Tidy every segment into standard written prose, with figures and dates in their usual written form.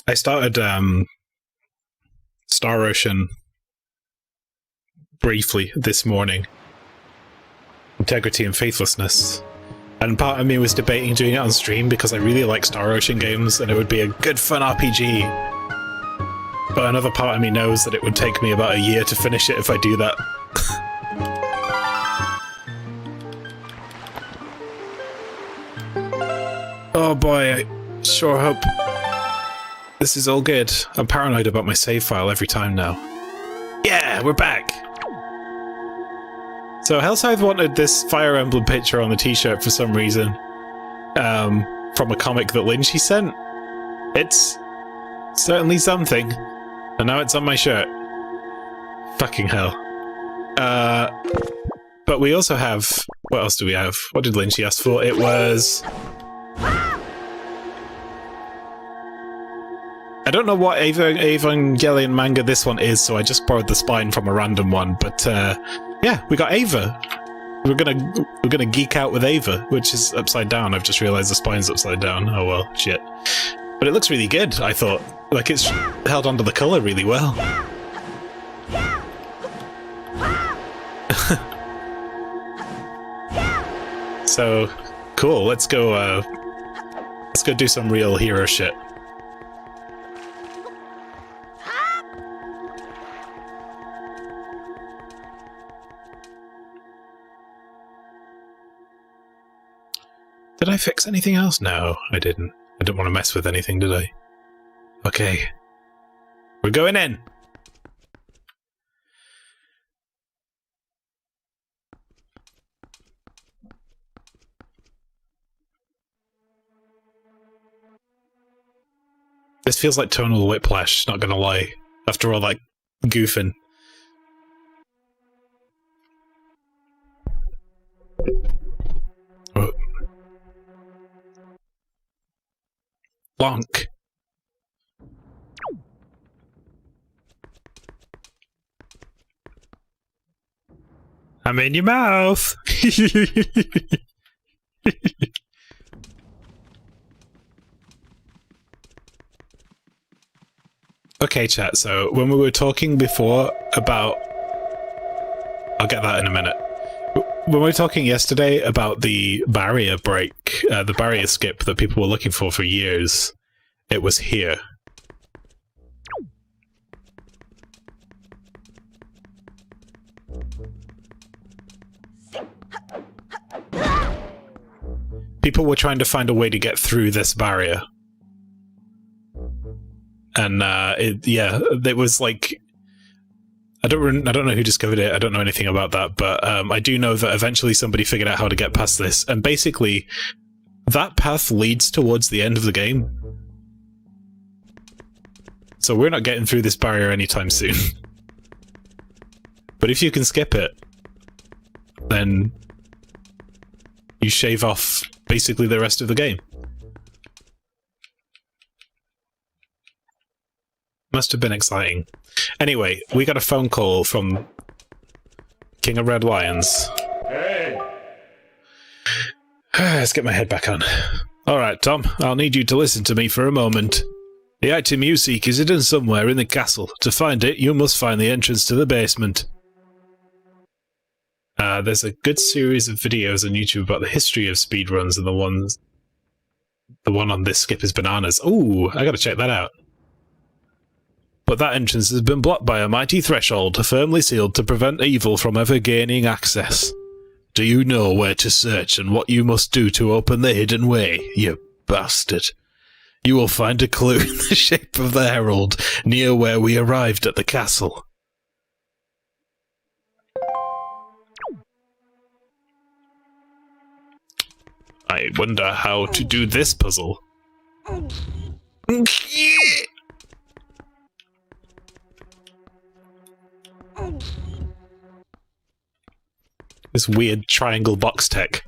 I started Star Ocean briefly this morning. Integrity and Faithlessness. And part of me was debating doing it on stream because I really like Star Ocean games and it would be a good fun RPG. But another part of me knows that it would take me about a year to finish it if I do that. Oh boy, I sure hope this is all good. I'm paranoid about my save file every time now. Yeah, we're back! So Hellscythe wanted this Fire Emblem picture on the t-shirt for some reason. From a comic that Lynchy sent. It's certainly something. And now it's on my shirt. Fucking hell. But we also have... What else do we have? What did Lynchy ask for? It was... I don't know what Evangelion manga this one is, so I just borrowed the spine from a random one, but yeah, we got Ava. We're gonna geek out with Ava, which is upside down. I've just realized the spine's upside down. Oh well, shit. But it looks really good, I thought. Like, it's held onto the colour really well. So, cool, let's go do some real hero shit. Did I fix anything else? No, I didn't. I didn't want to mess with anything, did I? Okay. We're going in! This feels like tonal whiplash, not gonna lie. After all that goofing. Oh. Bonk. I'm in your mouth! Okay, chat, so when we were talking before about... I'll get that in a minute. When we were talking yesterday about the barrier break, the barrier skip that people were looking for years, it was here. People were trying to find a way to get through this barrier. And it was like... I don't know who discovered it, I don't know anything about that, but I do know that eventually somebody figured out how to get past this, and basically, that path leads towards the end of the game. So we're not getting through this barrier anytime soon. But if you can skip it, then you shave off basically the rest of the game. Must have been exciting. Anyway, we got a phone call from King of Red Lions. Hey. Let's get my head back on. Alright, Tom, I'll need you to listen to me for a moment. The item you seek is hidden somewhere in the castle. To find it, you must find the entrance to the basement. There's a good series of videos on YouTube about the history of speedruns, and the one on this skip is bananas. Ooh, I gotta check that out. But that entrance has been blocked by a mighty threshold, firmly sealed to prevent evil from ever gaining access. Do you know where to search and what you must do to open the hidden way, you bastard? You will find a clue in the shape of the herald, near where we arrived at the castle. I wonder how to do this puzzle. This weird triangle box tech.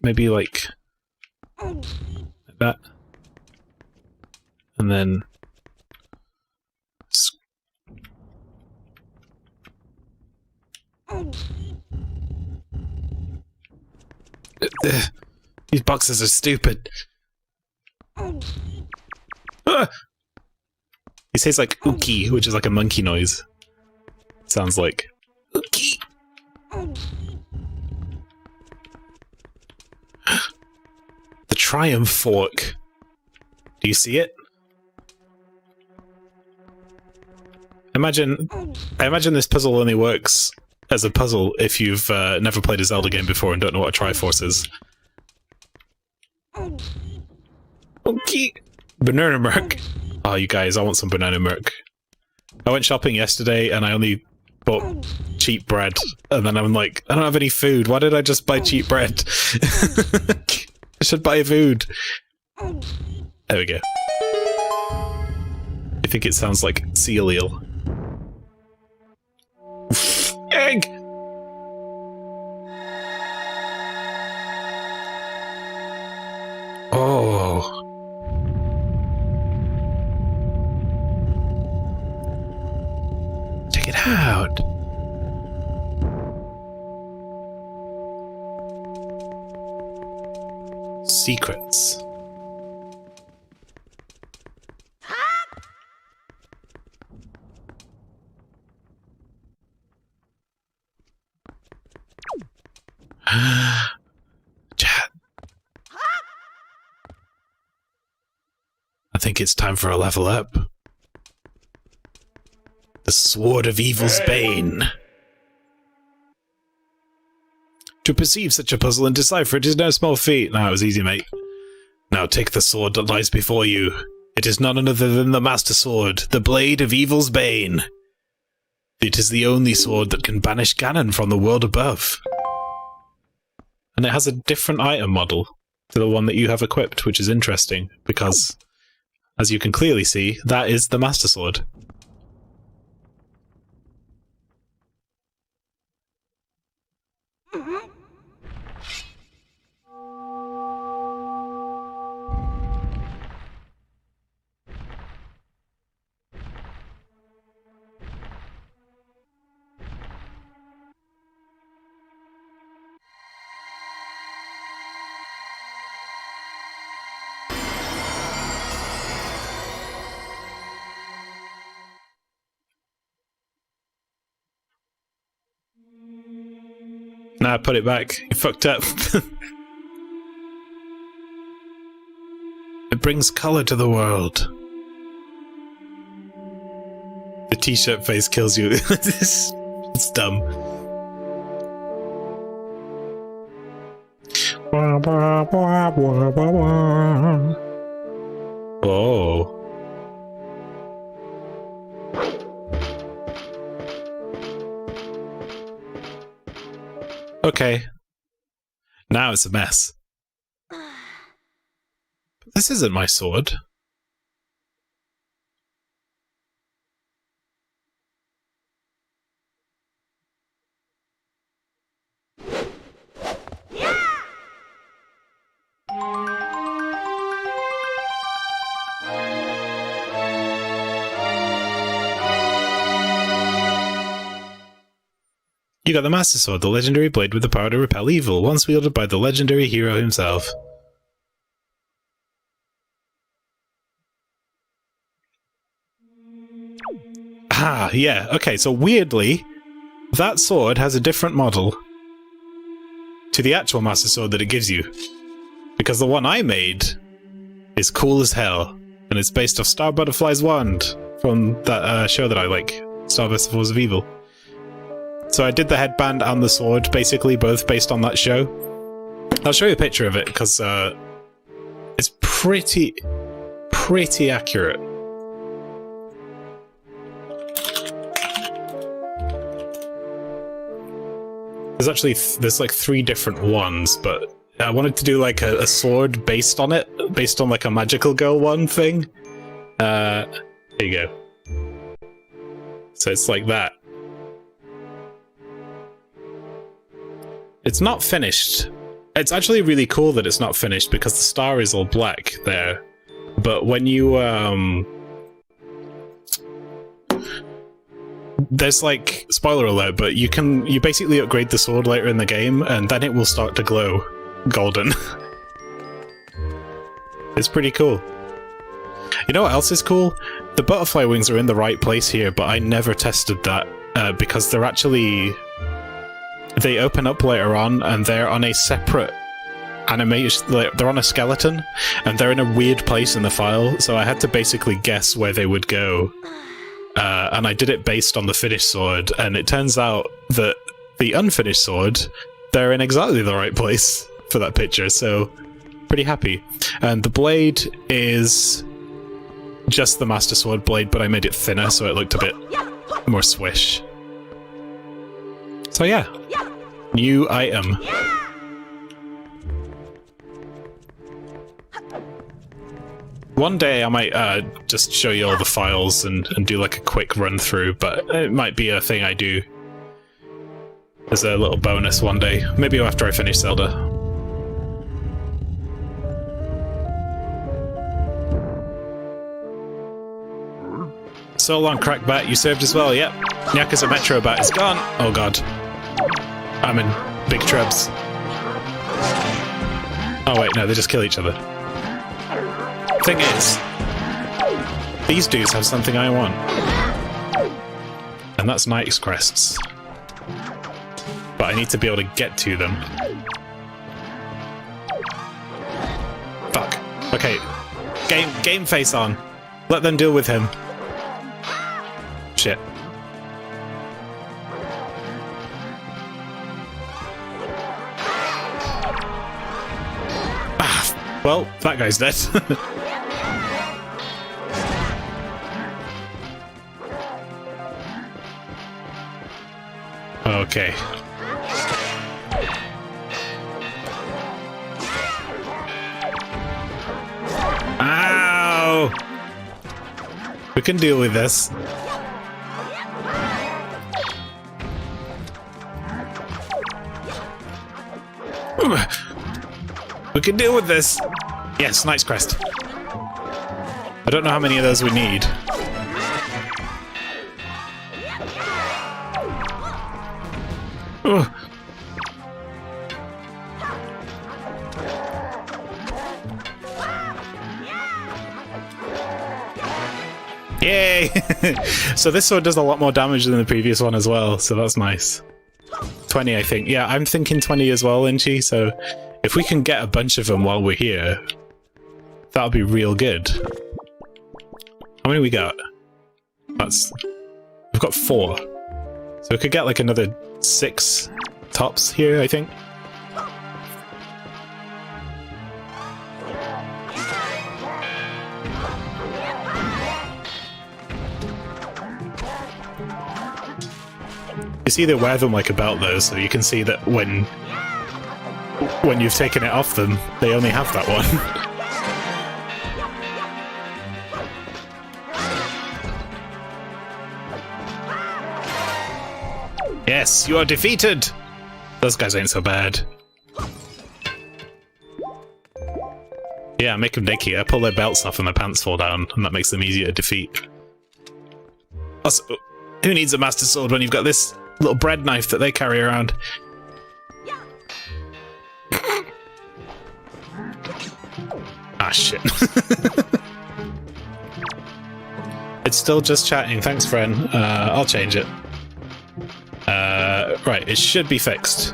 Maybe like that. And then these boxes are stupid. He says like ookie, which is like a monkey noise. Sounds like ookie. The Triumph Fork. Do you see it? I imagine this puzzle only works as a puzzle if you've never played a Zelda game before and don't know what a Triforce is. Okay. Banana Merc. Oh, you guys, I want some Banana Merc. I went shopping yesterday and I only bought cheap bread. And then I'm like, I don't have any food. Why did I just buy cheap bread? I should buy food. There we go. I think it sounds like seal eel. Egg! Oh. Check it out. Secrets. Chat. I think it's time for a level up. The Sword of Evil's Bane. To perceive such a puzzle and decipher it is no small feat. No, it was easy, mate. Now take the sword that lies before you. It is none other than the Master Sword, the Blade of Evil's Bane. It is the only sword that can banish Ganon from the world above. And it has a different item model to the one that you have equipped, which is interesting, because, as you can clearly see, that is the Master Sword. Nah, put it back. You fucked up. It brings colour to the world. The t-shirt face kills you. It's dumb. Oh. Okay. Now it's a mess. This isn't my sword. You got the Master Sword, the legendary blade with the power to repel evil, once wielded by the legendary hero himself. Ah, yeah, okay, so weirdly, that sword has a different model to the actual Master Sword that it gives you. Because the one I made is cool as hell, and it's based off Star Butterfly's wand from that show that I like, Star Force of Evil. So I did the headband and the sword, basically, both based on that show. I'll show you a picture of it, because it's pretty accurate. There's like 3 different ones, but I wanted to do like a sword based on it, based on like a magical girl one thing. Here you go. So it's like that. It's not finished. It's actually really cool that it's not finished because the star is all black there. But when you, there's like, spoiler alert, but you basically upgrade the sword later in the game and then it will start to glow golden. It's pretty cool. You know what else is cool? The butterfly wings are in the right place here, but I never tested that because they're actually... They open up later on, and they're on a separate animation. They're on a skeleton, and they're in a weird place in the file, so I had to basically guess where they would go. And I did it based on the finished sword, and it turns out that the unfinished sword, they're in exactly the right place for that picture, so pretty happy. And the blade is just the Master Sword blade, but I made it thinner, so it looked a bit more swish. So yeah, new item. One day I might just show you all the files and do like a quick run through, but it might be a thing I do as a little bonus one day. Maybe after I finish Zelda. So long, Crackbat, you served as well, yep. Nyaka's a Metro Bat is gone. Oh god. I'm in big trebs. Oh wait, no, they just kill each other. Thing is, these dudes have something I want. And that's Knight's Crests. But I need to be able to get to them. Fuck. Okay. Game face on. Let them deal with him. Shit. Ah, well, that guy's dead. Okay. Ow! We can deal with this. We can deal with this. Yes, Knight's Crest. I don't know how many of those we need. Ugh. Yay! So this sword does a lot more damage than the previous one as well, so that's nice. 20, I think. Yeah, I'm thinking 20 as well, Inchi, so if we can get a bunch of them while we're here, that'll be real good. How many we got? We've got 4. So we could get like another 6 tops here, I think. You see they wear them like a belt though, so you can see that when you've taken it off them, they only have that one. Yes, you are defeated! Those guys ain't so bad. Yeah, make them naked. I pull their belts off and their pants fall down, and that makes them easier to defeat. Also, who needs a Master Sword when you've got this little bread knife that they carry around? Ah, shit. It's still just chatting. Thanks, friend. I'll change it. Right, it should be fixed.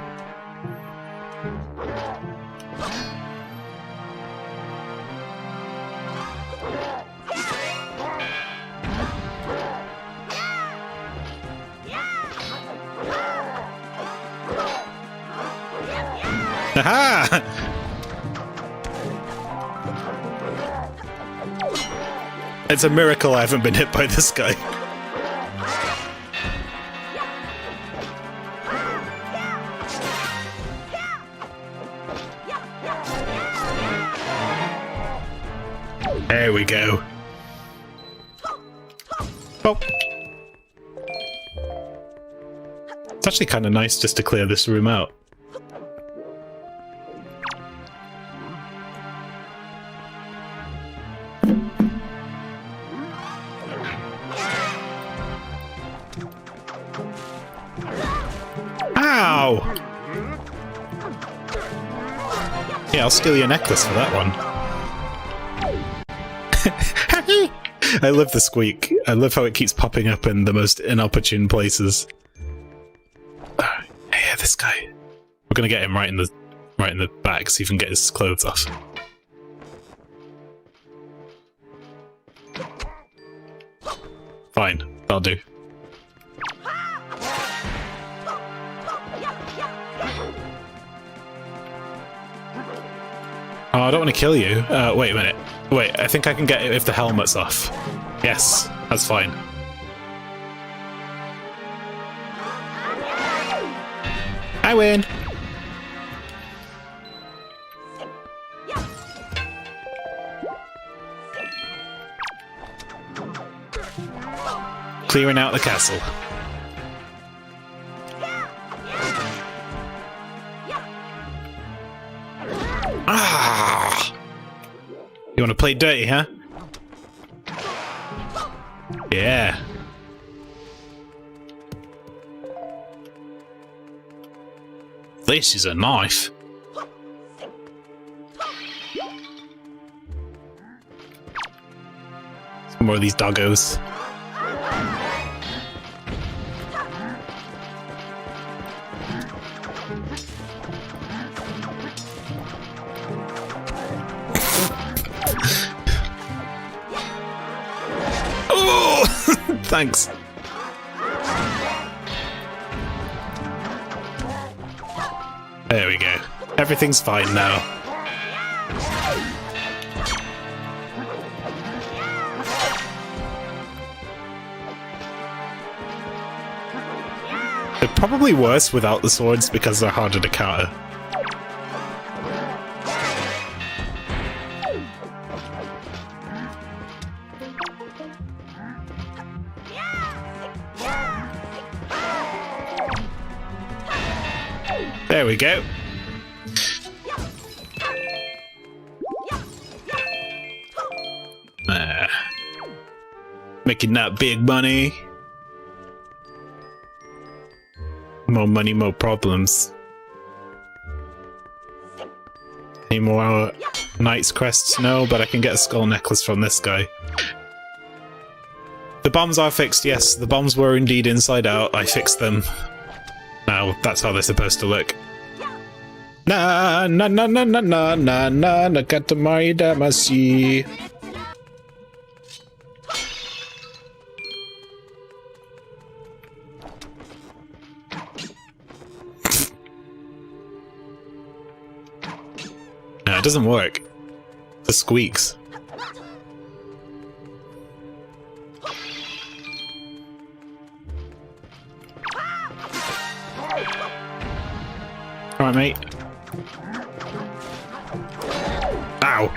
Aha! It's a miracle I haven't been hit by this guy. There we go. Oh. It's actually kind of nice just to clear this room out. Ow! Yeah, I'll steal your necklace for that one. I love the squeak. I love how it keeps popping up in the most inopportune places. Hey, this guy. We're gonna get him right in the back so he can get his clothes off. Fine, that'll do. Oh, I don't want to kill you. Wait a minute. Wait, I think I can get it if the helmet's off. Yes, that's fine. I win! Clearing out the castle. Ah! You want to play dirty, huh? Yeah. This is a knife. Some more of these doggos. Oh! Thanks. There we go. Everything's fine now. They're probably worse without the swords because they're harder to counter. There we go. Making that big money. More money, more problems. Any more Knight's Crests? No, but I can get a skull necklace from this guy. The bombs are fixed, yes. The bombs were indeed inside out. I fixed them. Now, that's how they're supposed to look. Na na na na na na na na nakatamari damasi. No, it doesn't work. The squeaks. Alright, mate. Ow!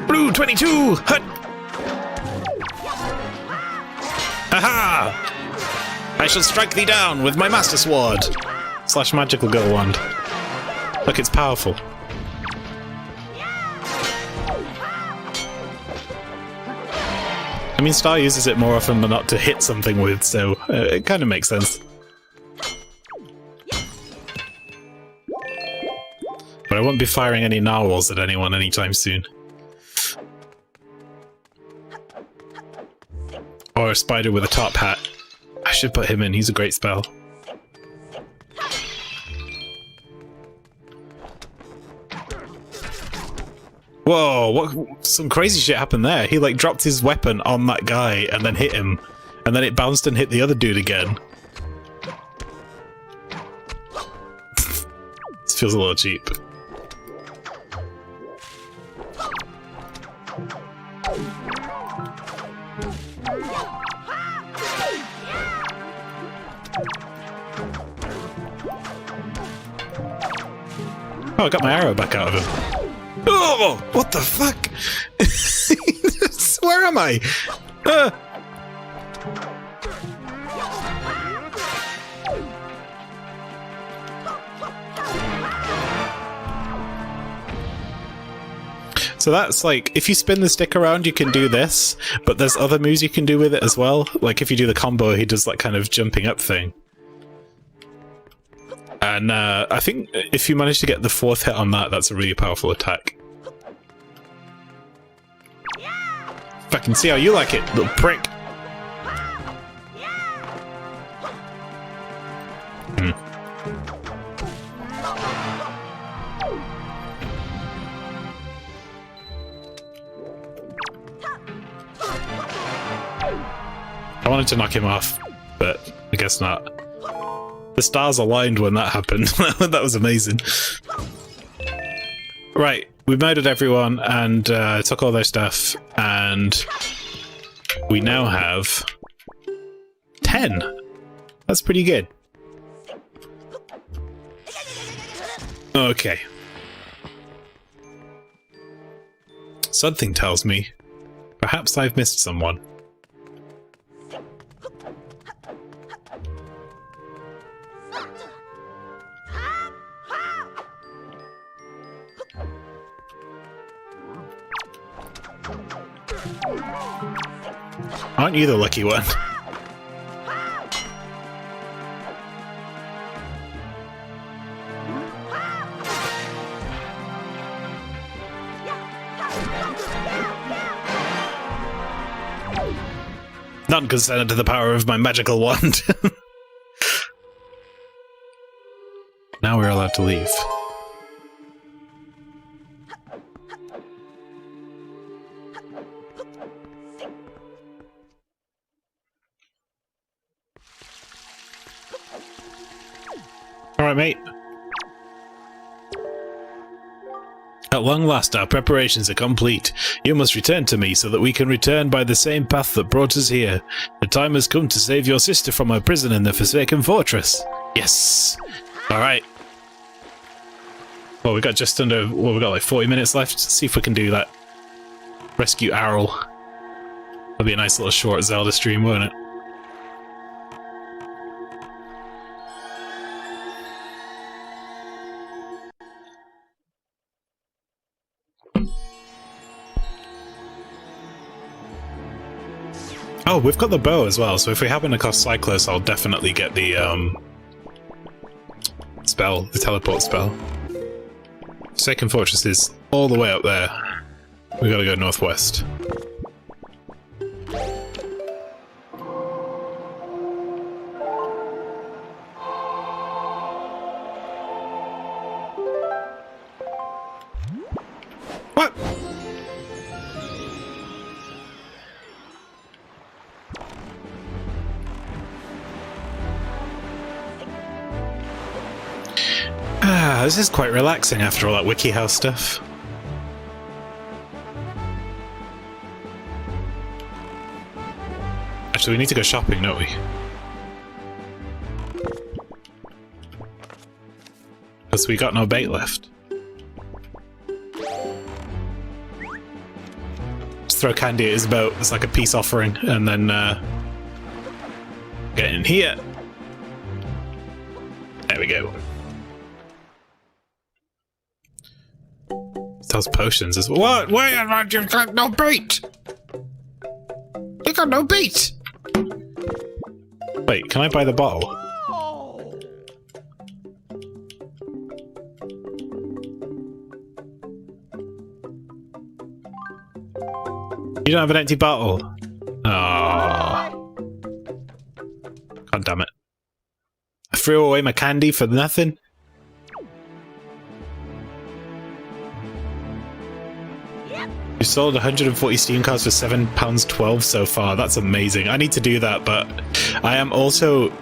Blue 22! Hut! Aha! I shall strike thee down with my master sword! / magical girl wand. Look, it's powerful. I mean, Star uses it more often than not to hit something with, so it kind of makes sense. But I won't be firing any narwhals at anyone anytime soon. Or a spider with a top hat. I should put him in, he's a great spell. Whoa, what? Some crazy shit happened there. He like dropped his weapon on that guy and then hit him. And then it bounced and hit the other dude again. This feels a little cheap. Oh, I got my arrow back out of him. Oh, what the fuck? Where am I? So that's like, if you spin the stick around, you can do this, but there's other moves you can do with it as well. Like if you do the combo, he does that kind of jumping up thing. And I think if you manage to get the 4th hit on that, that's a really powerful attack. Fucking see how you like it, little prick. I wanted to knock him off, but I guess not. The stars aligned when that happened. That was amazing. Right, we murdered everyone and took all their stuff, and we now have 10. That's pretty good. Okay. Something tells me perhaps I've missed someone. Aren't you the lucky one? None concerned to the power of my magical wand. Now we're allowed to leave. Alright, mate. At long last, our preparations are complete. You must return to me so that we can return by the same path that brought us here. The time has come to save your sister from her prison in the Forsaken Fortress. Yes! Alright. Well, we got just under... Well, we got like 40 minutes left. Let's see if we can do that. Rescue Arl. That'll be a nice little short Zelda stream, won't it? Oh, we've got the bow as well, so if we happen across Cyclos, I'll definitely get the spell, the teleport spell. Forsaken Fortress is all the way up there. We gotta go northwest. What? This is quite relaxing after all that WikiHow stuff. Actually, we need to go shopping, don't we? Because we got no bait left. Just throw candy at his boat. It's like a peace offering, and then get in here. There we go. Those potions as well. What? Why have you got no bait? You got no bait. Wait, can I buy the bottle? You don't have an empty bottle. Oh. God damn it. I threw away my candy for nothing. You sold 140 Steam cards for £7.12 so far. That's amazing. I need to do that, but I am also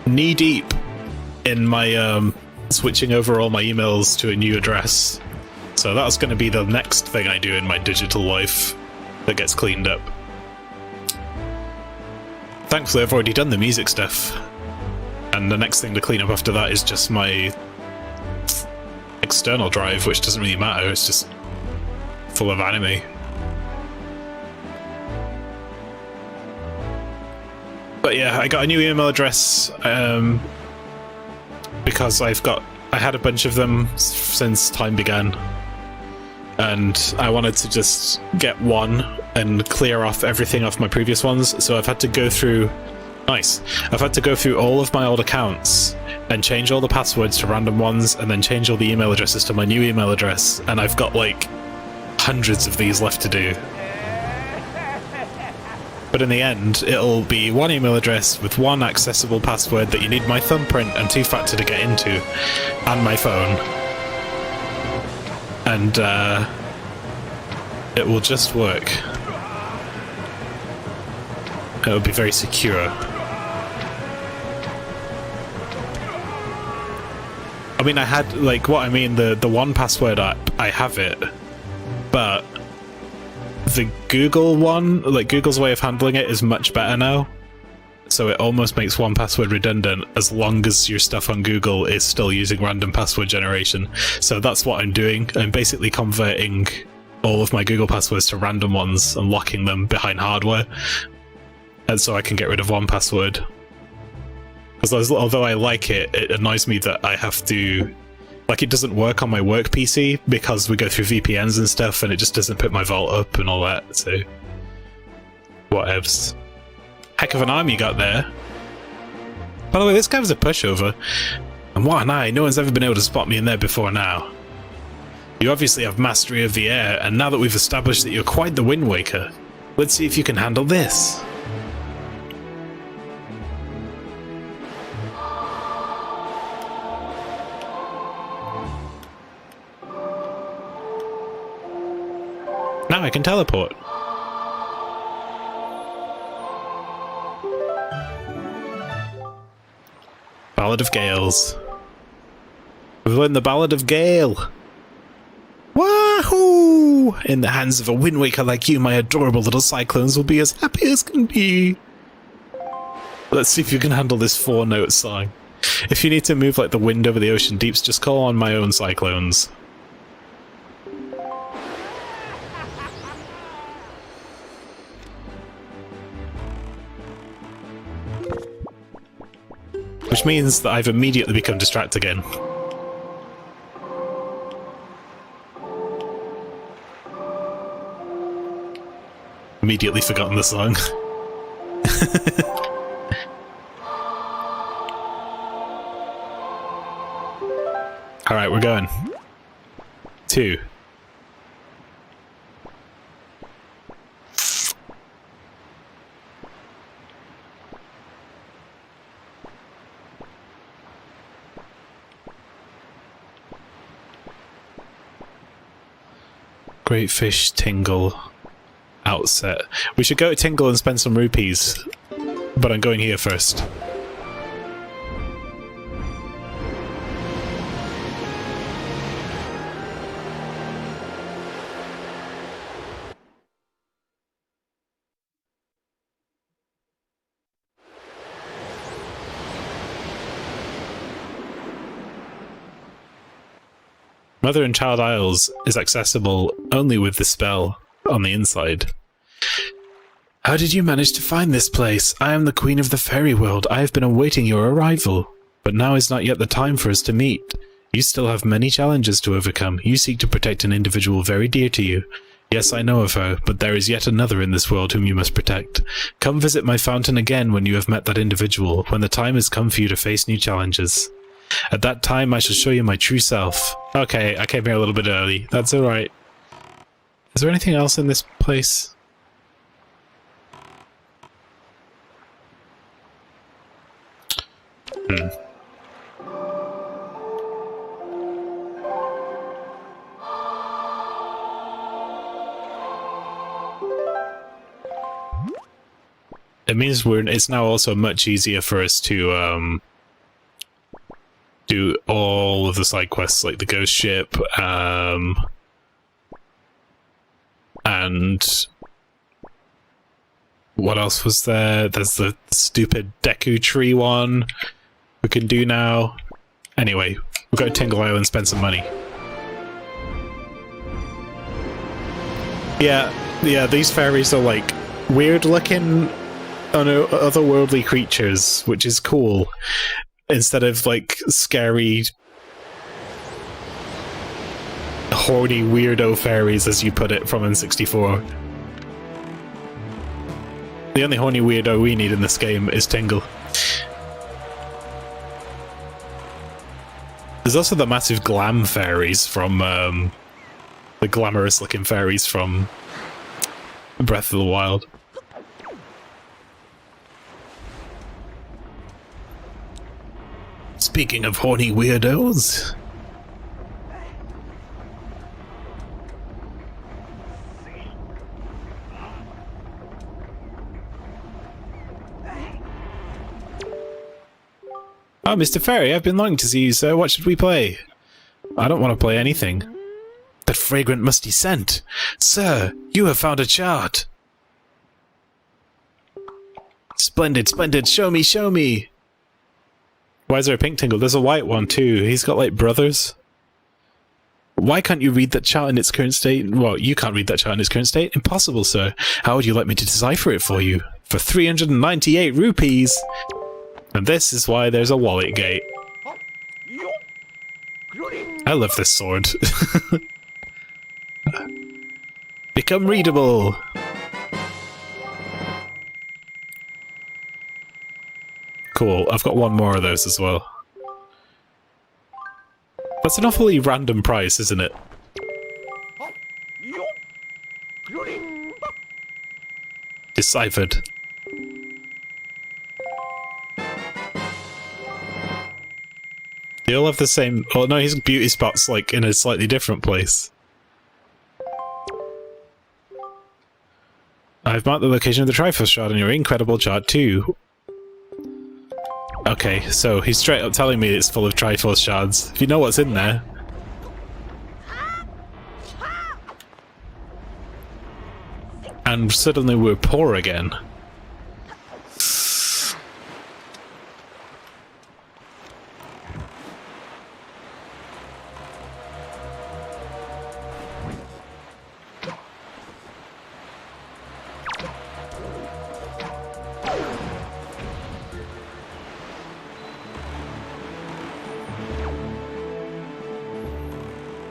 knee-deep in my switching over all my emails to a new address. So that's going to be the next thing I do in my digital life that gets cleaned up. Thankfully, I've already done the music stuff. And the next thing to clean up after that is just my external drive, which doesn't really matter. It's just full of anime. But yeah, I got a new email address because I had a bunch of them since time began, and I wanted to just get one and clear off everything off my previous ones, so I've had to go through Nice. I've had to go through all of my old accounts and change all the passwords to random ones, and then change all the email addresses to my new email address, and I've got like hundreds of these left to do. But in the end, it'll be one email address with one accessible password that you need my thumbprint and two-factor to get into, and my phone. And it will just work. It'll be very secure. I mean, I had, like, what I mean, the one password app, I have it, but the Google one, like, Google's way of handling it is much better now, so it almost makes one password redundant as long as your stuff on Google is still using random password generation. So that's what I'm doing. I'm basically converting all of my Google passwords to random ones and locking them behind hardware, and so I can get rid of one password. Because although I like it, it annoys me that I have to... Like, it doesn't work on my work PC because we go through VPNs and stuff, and it just doesn't put my vault up and all that, so... Whatevs. Heck of an arm you got there. By the way, this guy was a pushover. And what an eye, no one's ever been able to spot me in there before now. You obviously have mastery of the air, and now that we've established that you're quite the Windwaker, let's see if you can handle this. Now I can teleport. Ballad of Gales. We've learned the Ballad of Gale. Wahoo! In the hands of a Windwaker like you, my adorable little cyclones will be as happy as can be. Let's see if you can handle this 4-note song. If you need to move like the wind over the ocean deeps, just call on my own cyclones. Which means that I've immediately become distracted again. Immediately forgotten the song. Alright, we're going. 2. Great Fish Tingle Outset. We should go to Tingle and spend some rupees, but I'm going here first. Mother and Child Isles is accessible only with the spell on the inside. How did you manage to find this place? I am the Queen of the Fairy World. I have been awaiting your arrival. But now is not yet the time for us to meet. You still have many challenges to overcome. You seek to protect an individual very dear to you. Yes, I know of her, but there is yet another in this world whom you must protect. Come visit my fountain again when you have met that individual, when the time has come for you to face new challenges. At that time, I shall show you my true self. Okay, I came here a little bit early. That's alright. Is there anything else in this place? It means it's now also much easier for us to do all of the side quests, like the ghost ship, and what else was there? There's the stupid Deku Tree one we can do now. Anyway, we'll go to Tingle Island and spend some money. Yeah, these fairies are like weird looking otherworldly creatures, which is cool. Instead of like scary, horny weirdo fairies, as you put it, from N64. The only horny weirdo we need in this game is Tingle. There's also the massive glam fairies from, the glamorous looking fairies from Breath of the Wild. Speaking of horny weirdos... Oh, Mr. Fairy, I've been longing to see you, sir. What should we play? I don't want to play anything. That fragrant, musty scent! Sir, you have found a chart! Splendid, splendid! Show me, show me! Why is there a pink Tingle? There's a white one, too. He's got, like, brothers. Why can't you read that chart in its current state? Well, you can't read that chart in its current state? Impossible, sir. How would you like me to decipher it for you? For 398 rupees! And this is why there's a wallet gate. I love this sword. Become readable! Cool, I've got one more of those as well. That's an awfully random price, isn't it? Deciphered. They all have the same... Oh no, his beauty spot's like in a slightly different place. I've marked the location of the Triforce Shard on your incredible chart too. Okay, so he's straight up telling me it's full of Triforce Shards. If you know what's in there... And suddenly we're poor again.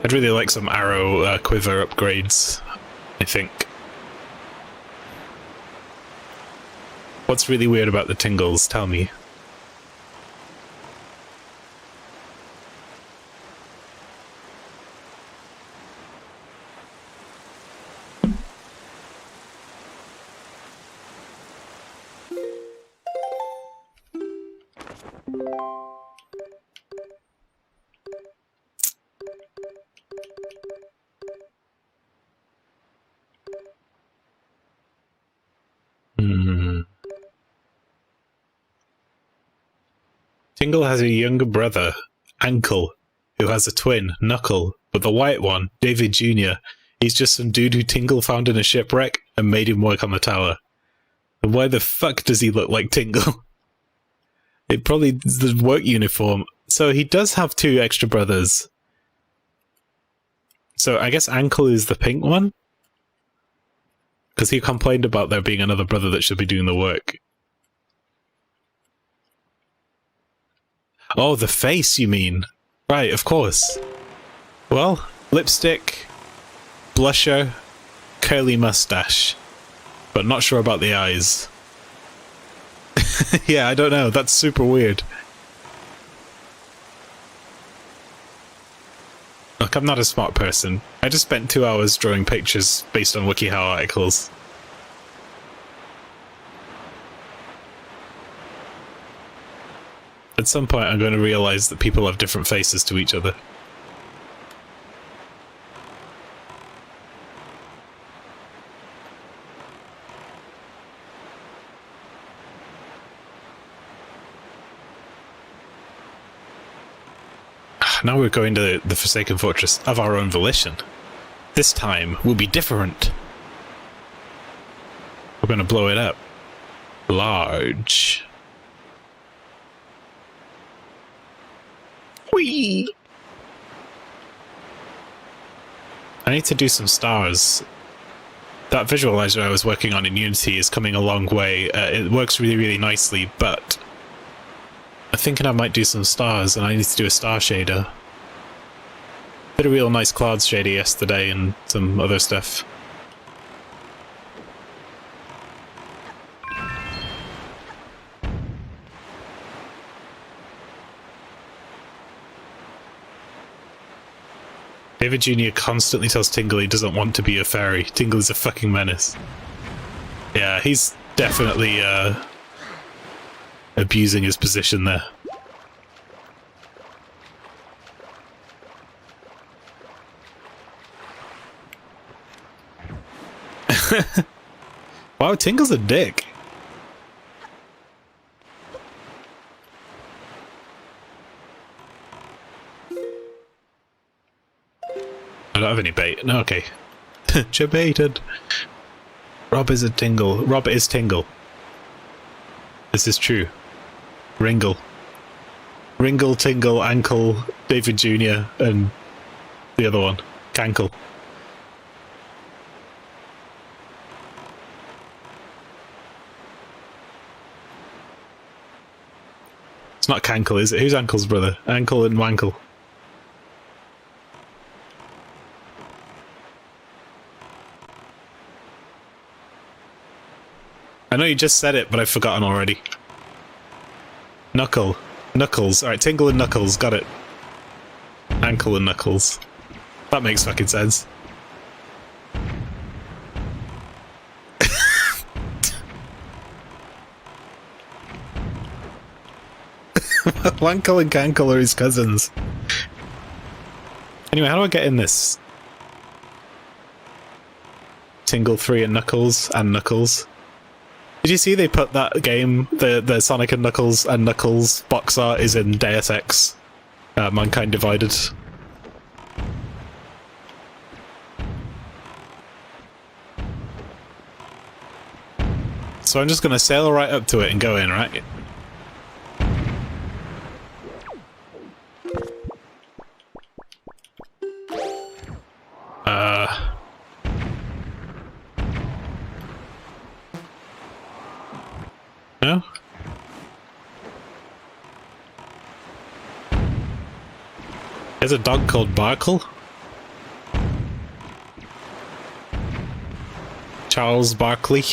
I'd really like some arrow quiver upgrades, I think. What's really weird about the Tingles? Tell me. Tingle has a younger brother, Ankle, who has a twin, Knuckle, but the white one, David Jr., he's just some dude who Tingle found in a shipwreck and made him work on the tower. And why the fuck does he look like Tingle? It probably is the work uniform. So he does have two extra brothers. So I guess Ankle is the pink one? Because he complained about there being another brother that should be doing the work. Oh, the face, you mean? Right, of course. Well, lipstick, blusher, curly mustache. But not sure about the eyes. Yeah, I don't know. That's super weird. Look, I'm not a smart person. I just spent 2 hours drawing pictures based on WikiHow articles. At some point I'm going to realise that people have different faces to each other. Now we're going to the Forsaken Fortress of our own volition. This time will be different. We're going to blow it up. Large. Whee! I need to do some stars. That visualizer I was working on in Unity is coming a long way. It works really, really nicely, but I'm thinking I might do some stars, and I need to do a star shader. Did a real nice clouds shader yesterday and some other stuff. David Jr. constantly tells Tingle he doesn't want to be a fairy. Tingle is a fucking menace. Yeah, he's definitely abusing his position there. Wow, Tingle's a dick. I don't have any bait. No, okay. Baited. Rob is a Tingle. Rob is Tingle. This is true. Ringle. Ringle, Tingle, Ankle, David Jr. and the other one. Cankle. It's not Cankle, is it? Who's Ankle's brother? Ankle and Wankle. I know you just said it, but I've forgotten already. Knuckle. Knuckles. Alright, Tingle and Knuckles. Got it. Ankle and Knuckles. That makes fucking sense. Wankle and Cankle are his cousins. Anyway, how do I get in this? Tingle 3 and Knuckles and Knuckles. Did you see they put that game, the Sonic and Knuckles box art is in Deus Ex, Mankind Divided. So I'm just gonna sail right up to it and go in, right? No? There's a dog called Barkle. Charles Barkley.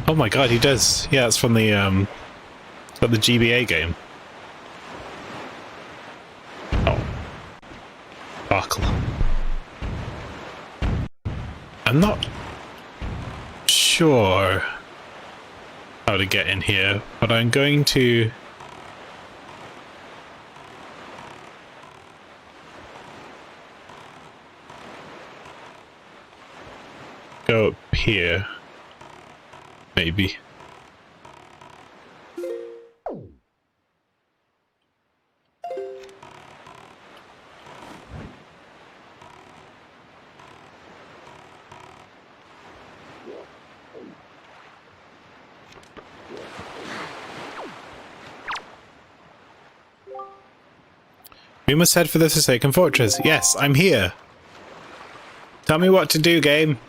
Oh my god, he does. Yeah, it's from the GBA game. Oh. Barkle. I'm not sure how to get in here, but I'm going to go up here, maybe. We must head for the Forsaken Fortress. Yes, I'm here. Tell me what to do, game.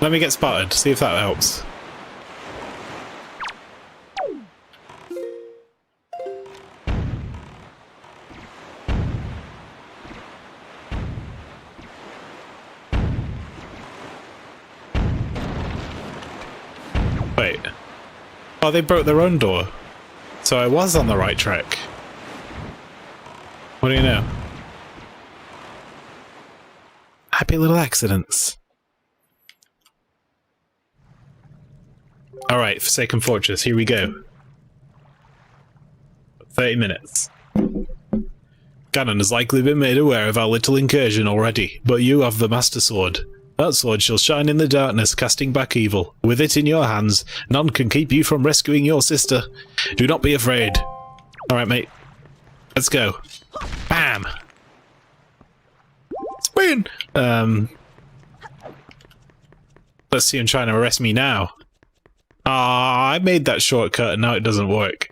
Let me get spotted, see if that helps. Wait. Oh, they broke their own door. So I was on the right track. What do you know? Happy little accidents. Alright, Forsaken Fortress, here we go. 30 minutes. Ganon has likely been made aware of our little incursion already, but you have the Master Sword. That sword shall shine in the darkness, casting back evil. With it in your hands, none can keep you from rescuing your sister. Do not be afraid. Alright, mate. Let's go. Bam! Spin! Let's see him trying to arrest me now. Ah, I made that shortcut and now it doesn't work.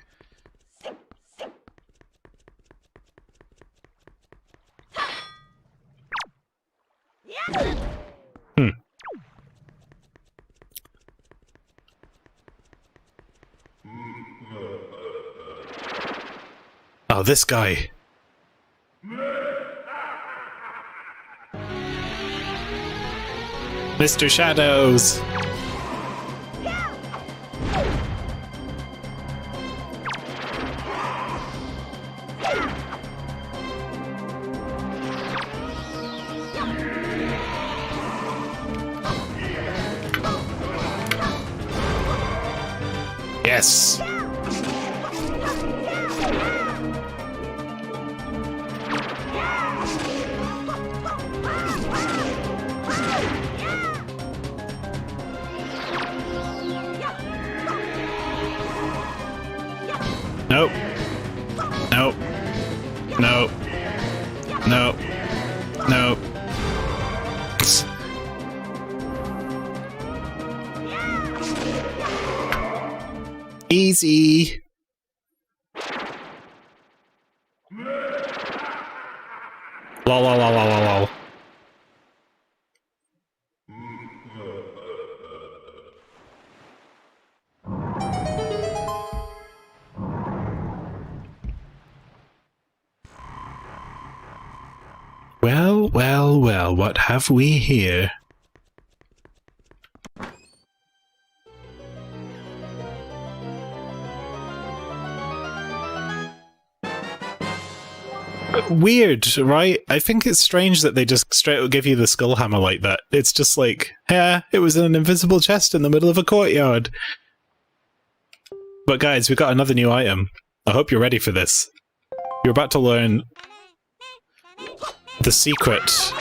Oh, this guy. Mr. Shadows! Yes! Nope. Nope. Nope. Nope. Nope. Easy. Lol, lol, lol, lol, lol, lol. Well, well, well, what have we here? Weird, right? I think it's strange that they just straight up give you the skull hammer like that. It's just like, yeah, it was in an invisible chest in the middle of a courtyard. But guys, we've got another new item. I hope you're ready for this. You're about to learn the secret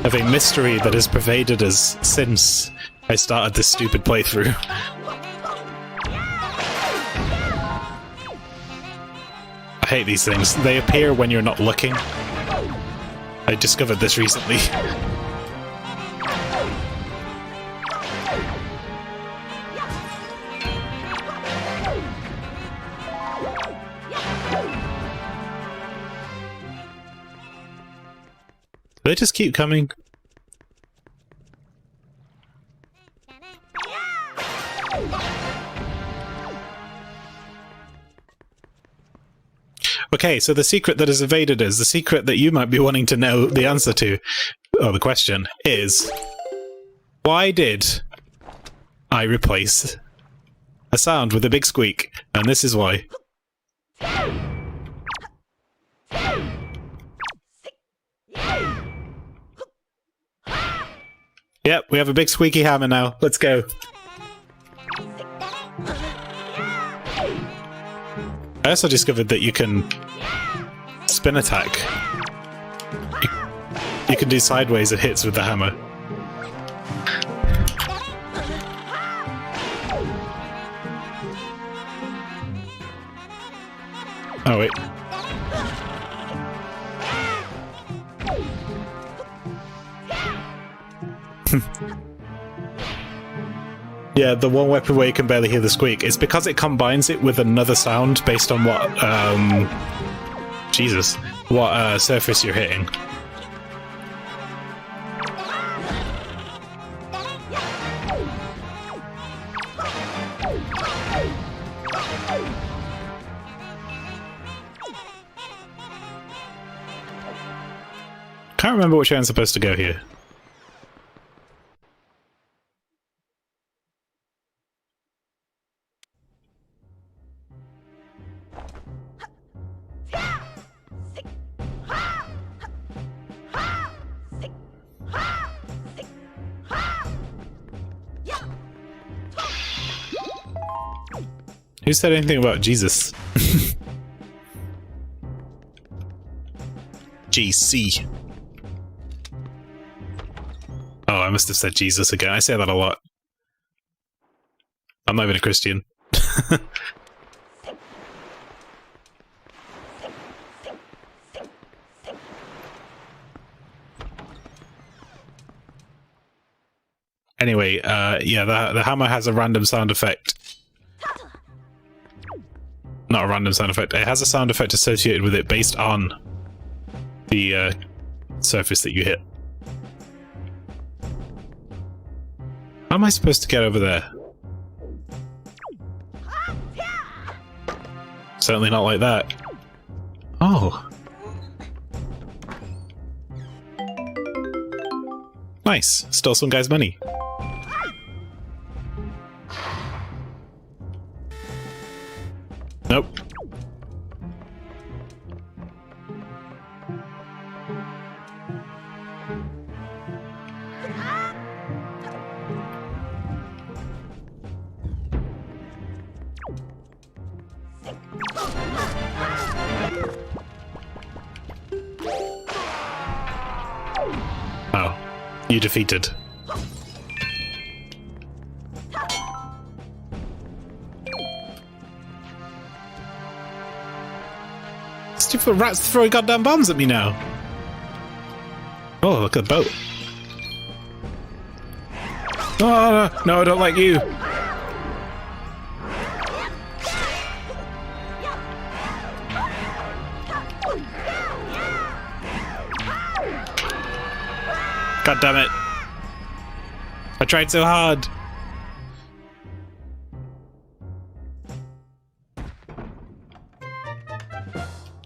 of a mystery that has pervaded us since I started this stupid playthrough. I hate these things. They appear when you're not looking. I discovered this recently. They just keep coming. Okay, so the secret that has evaded us, the secret that you might be wanting to know the answer to, or the question, is why did I replace a sound with a big squeak? And this is why. Yep, we have a big squeaky hammer now. Let's go. I also discovered that you can spin attack. You can do sideways hits with the hammer. Oh wait. Yeah, the one weapon where you can barely hear the squeak. It's because it combines it with another sound based on what, Jesus, what surface you're hitting. Can't remember which way I'm supposed to go here. Who said anything about Jesus? GC. Oh, I must have said Jesus again. I say that a lot. I'm not even a Christian. Anyway, yeah, the hammer has a random sound effect. Not a random sound effect. It has a sound effect associated with it based on the surface that you hit. How am I supposed to get over there? Certainly not like that. Oh. Nice. Stole some guy's money. Nope. Oh, you defeated. Stupid rats throwing goddamn bombs at me now. Oh, look at the boat. Oh, no, I don't like you. God damn it. I tried so hard.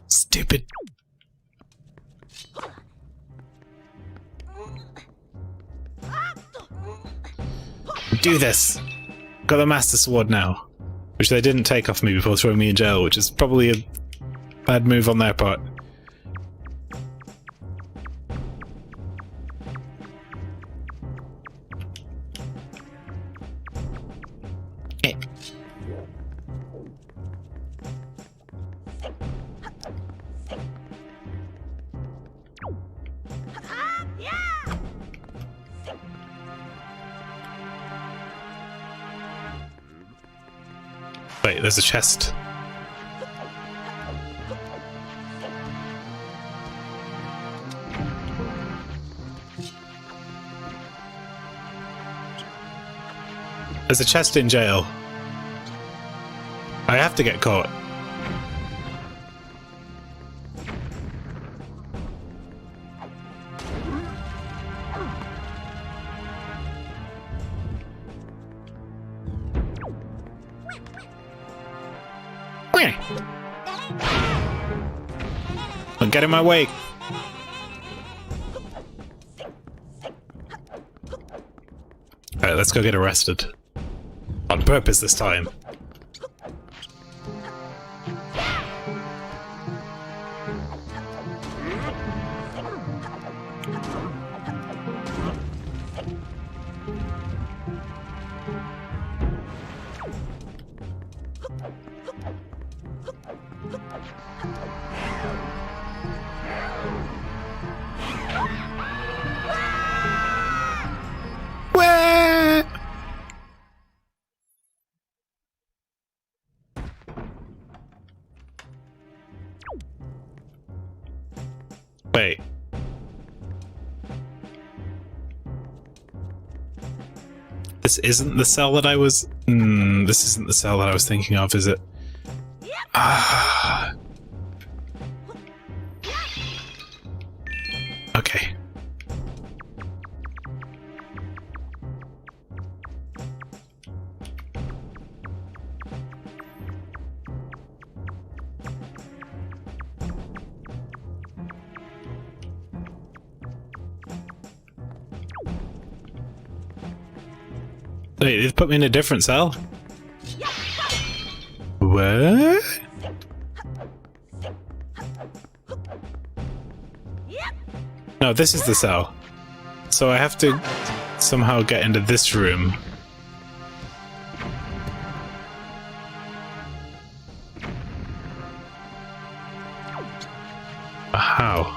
Stupid. Do this. Got the Master Sword now. Which they didn't take off me before throwing me in jail, which is probably a bad move on their part. Wait, there's a chest. There's a chest in jail. I have to get caught. Don't get in my way. Alright, let's go get arrested. On purpose this time. Wait. This isn't the cell that I was... this isn't the cell that I was thinking of, is it? Ah. Okay. Wait, they've put me in a different cell? What? No, this is the cell. So I have to somehow get into this room. How?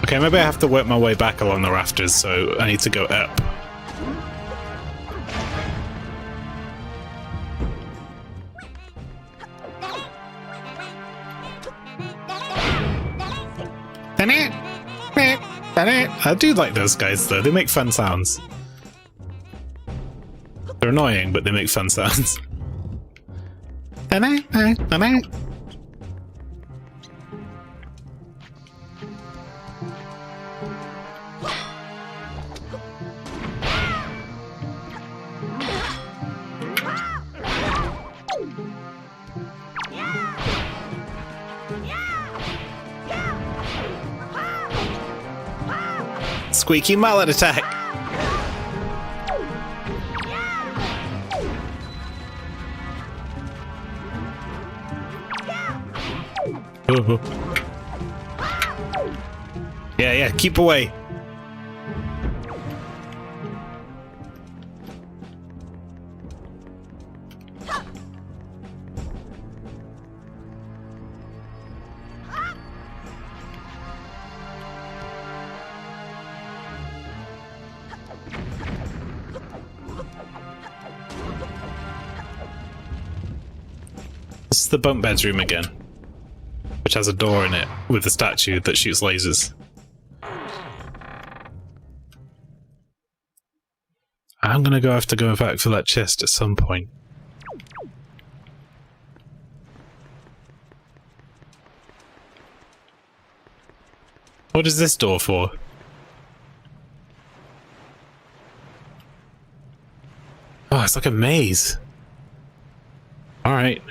Okay, maybe I have to work my way back along the rafters, so I need to go up. I do like those guys though, they make fun sounds. They're annoying, but they make fun sounds. squeaky mallet attack. Oh. Yeah, keep away. This is the bunk beds room again, which has a door in it with a statue that shoots lasers. I'm gonna have to go back for that chest at some point. What is this door for? Oh, it's like a maze. Alright.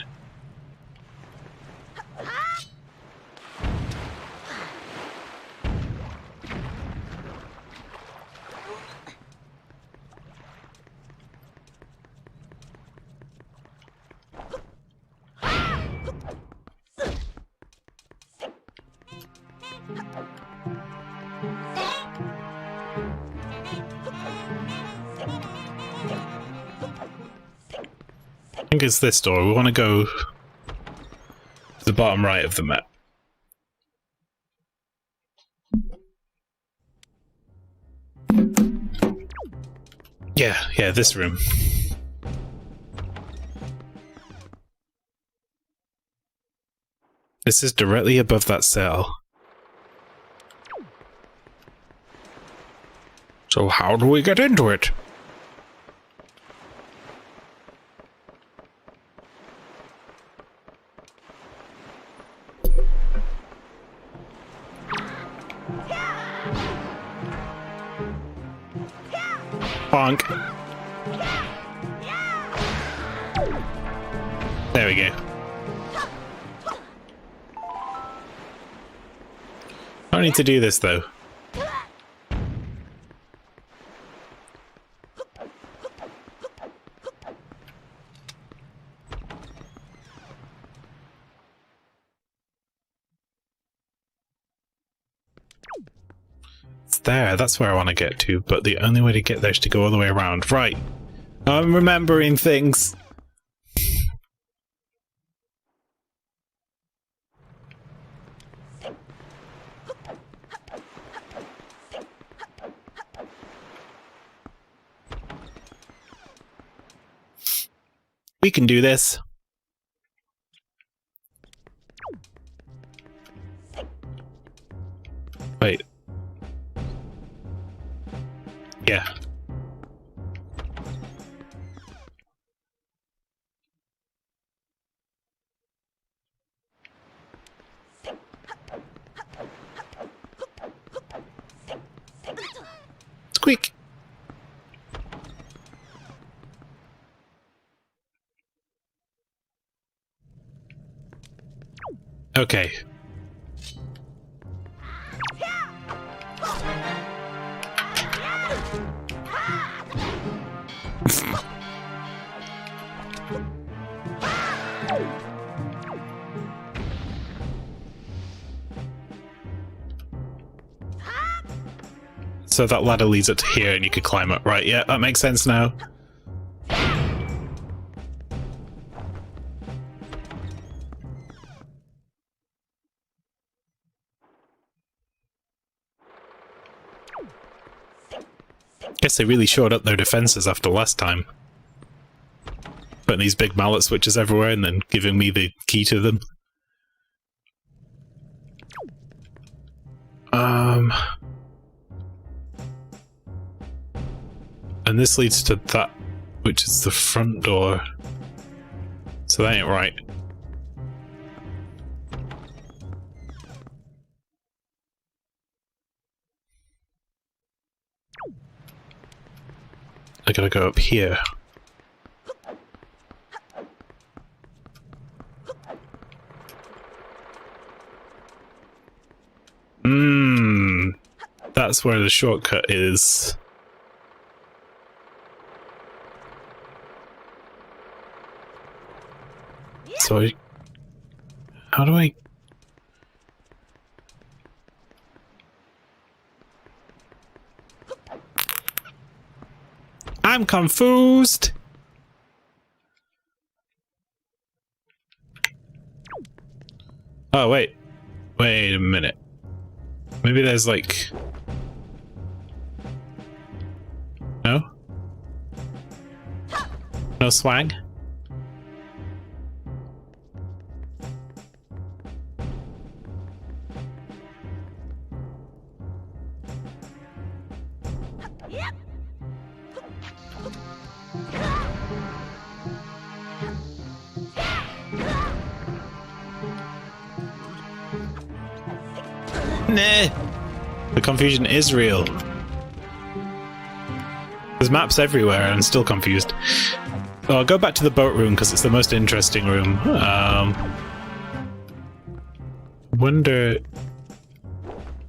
I think it's this door. We want to go to the bottom right of the map. Yeah, this room. This is directly above that cell. So how do we get into it? Bonk. There we go. I don't need to do this though. There, that's where I want to get to, but the only way to get there is to go all the way around. Right. I'm remembering things. We can do this. Wait. Yeah. Squeak. Okay. So that ladder leads up to here and you could climb up, right? Yeah, that makes sense now. Guess they really shored up their defenses after last time. Putting these big mallet switches everywhere and then giving me the key to them. And this leads to that, which is the front door. So that ain't right. I gotta go up here. that's where the shortcut is. So how do I... I'm confused! Oh, wait. Wait a minute. Maybe there's like... No? No swag? Nah. The confusion is real. There's maps everywhere and I'm still confused. Oh, I'll go back to the boat room because it's the most interesting room. Wonder...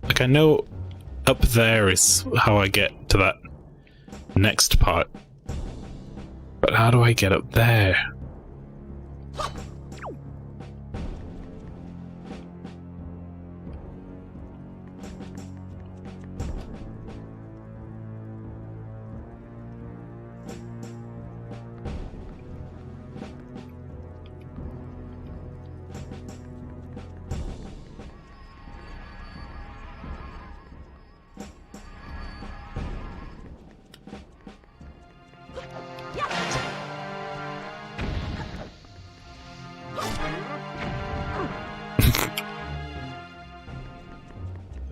Like, I know up there is how I get to that next part. But how do I get up there?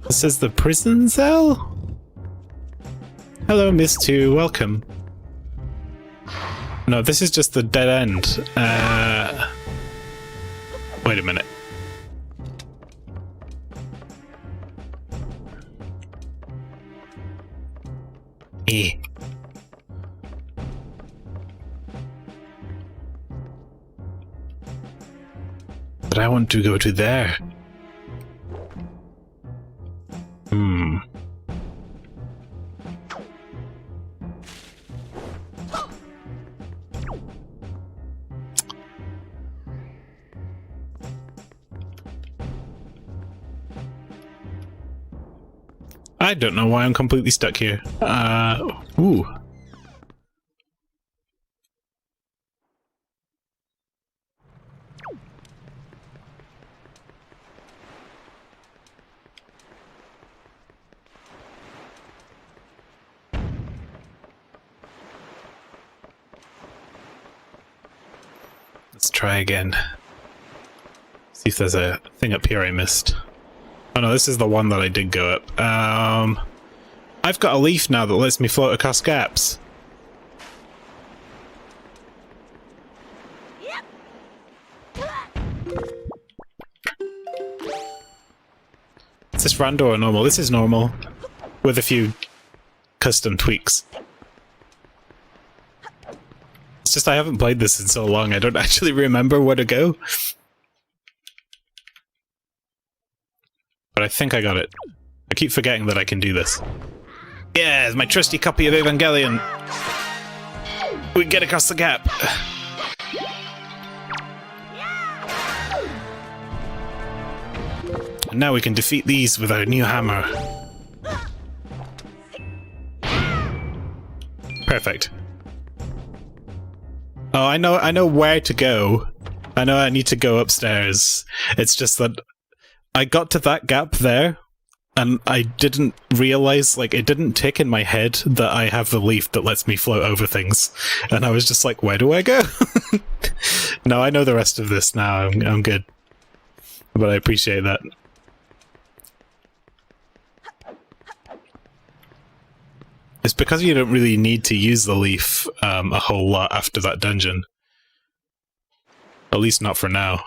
This is the prison cell? Hello, Miss 2, welcome. No, this is just the dead end. Wait a minute. But I want to go to there. I don't know why I'm completely stuck here. Ooh. Let's try again. See if there's a thing up here I missed. Oh no, this is the one that I did go up. I've got a leaf now that lets me float across gaps. Is this random or normal? This is normal, with a few custom tweaks. It's just I haven't played this in so long, I don't actually remember where to go. But I think I got it. I keep forgetting that I can do this. Yeah, it's my trusty copy of Evangelion. We can get across the gap. And now we can defeat these with our new hammer. Perfect. Oh, I know where to go. I know I need to go upstairs. It's just that I got to that gap there, and I didn't realize, like, it didn't tick in my head that I have the leaf that lets me float over things. And I was just like, where do I go? No, I know the rest of this now. I'm good. But I appreciate that. It's because you don't really need to use the leaf a whole lot after that dungeon. At least not for now.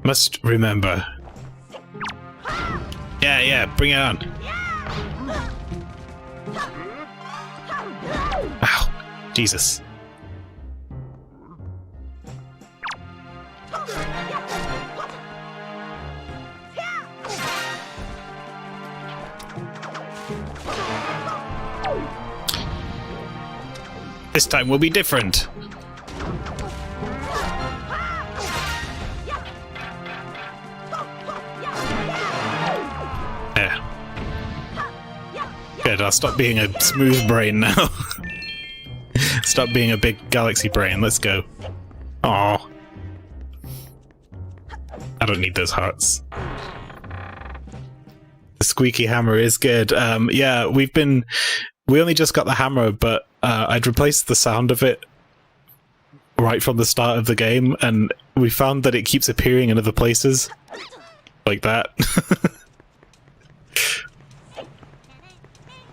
Must remember. Yeah, bring it on. Ow, Jesus. This time will be different. Yeah. Good, I'll stop being a smooth brain now. Stop being a big galaxy brain, let's go. Aww. I don't need those hearts. The squeaky hammer is good. Yeah, we only just got the hammer, but I'd replaced the sound of it right from the start of the game, and we found that it keeps appearing in other places. Like that.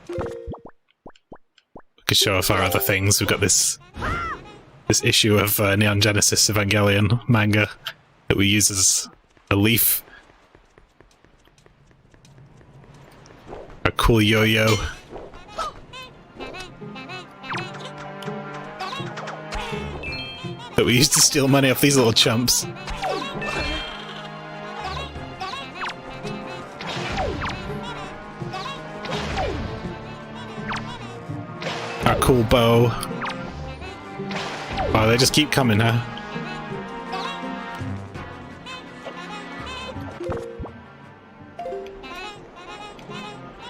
We could show off our other things. We've got this issue of Neon Genesis Evangelion manga that we use as a leaf. A cool yo-yo. That we used to steal money off these little chumps. Our cool bow. Oh, they just keep coming, huh?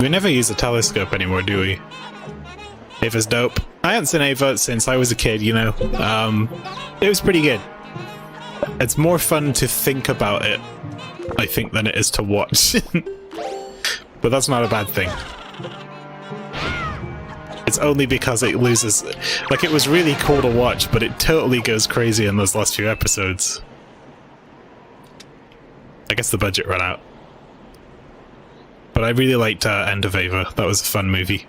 We never use a telescope anymore, do we? Ava's dope. I haven't seen Ava since I was a kid, you know. It was pretty good. It's more fun to think about it, I think, than it is to watch. But that's not a bad thing. It's only because it loses... Like, it was really cool to watch, but it totally goes crazy in those last few episodes. I guess the budget ran out. But I really liked End of Ava. That was a fun movie.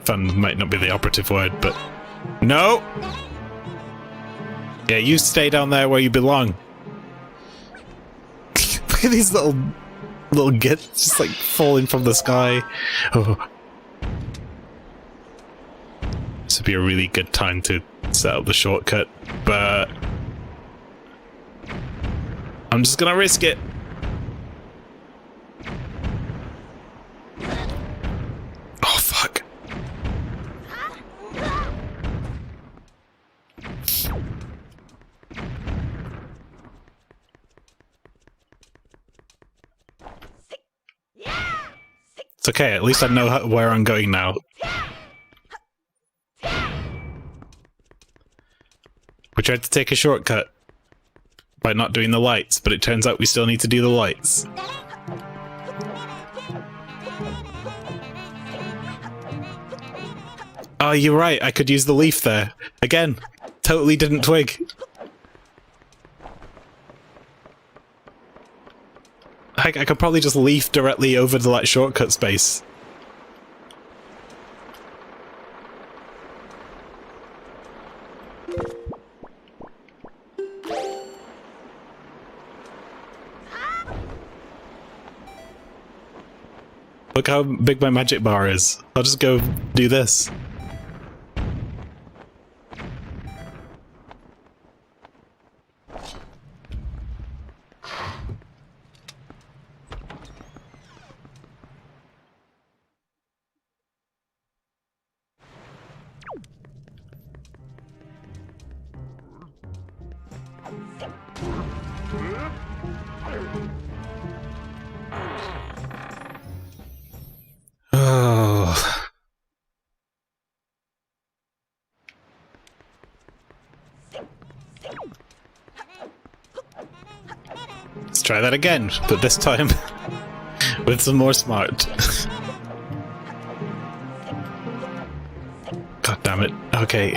Fun might not be the operative word, but... No! Yeah, you stay down there where you belong. Look at these little gits just like falling from the sky. Oh. This would be a really good time to set up the shortcut, but I'm just gonna risk it. Oh fuck. It's okay, at least I know where I'm going now. We tried to take a shortcut by not doing the lights, but it turns out we still need to do the lights. Oh, you're right, I could use the leaf there. Again, totally didn't twig. I could probably just leaf directly over the like shortcut space. Look how big my magic bar is. I'll just go do this. Let's try that again, but this time with some more smart. God damn it. Okay.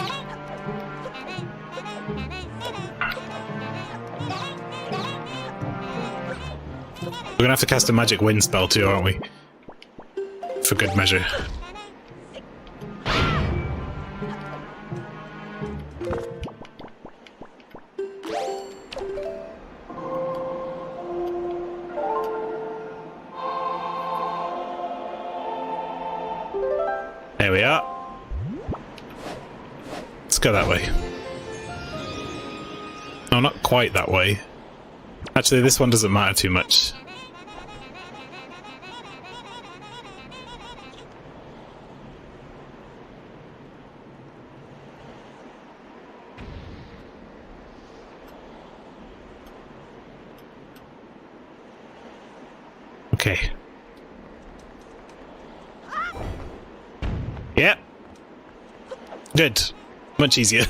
We're gonna have to cast a magic wind spell too, aren't we? For good measure. There we are. Let's go that way. No, not quite that way. Actually, this one doesn't matter too much. Okay. Yeah. Good. Much easier.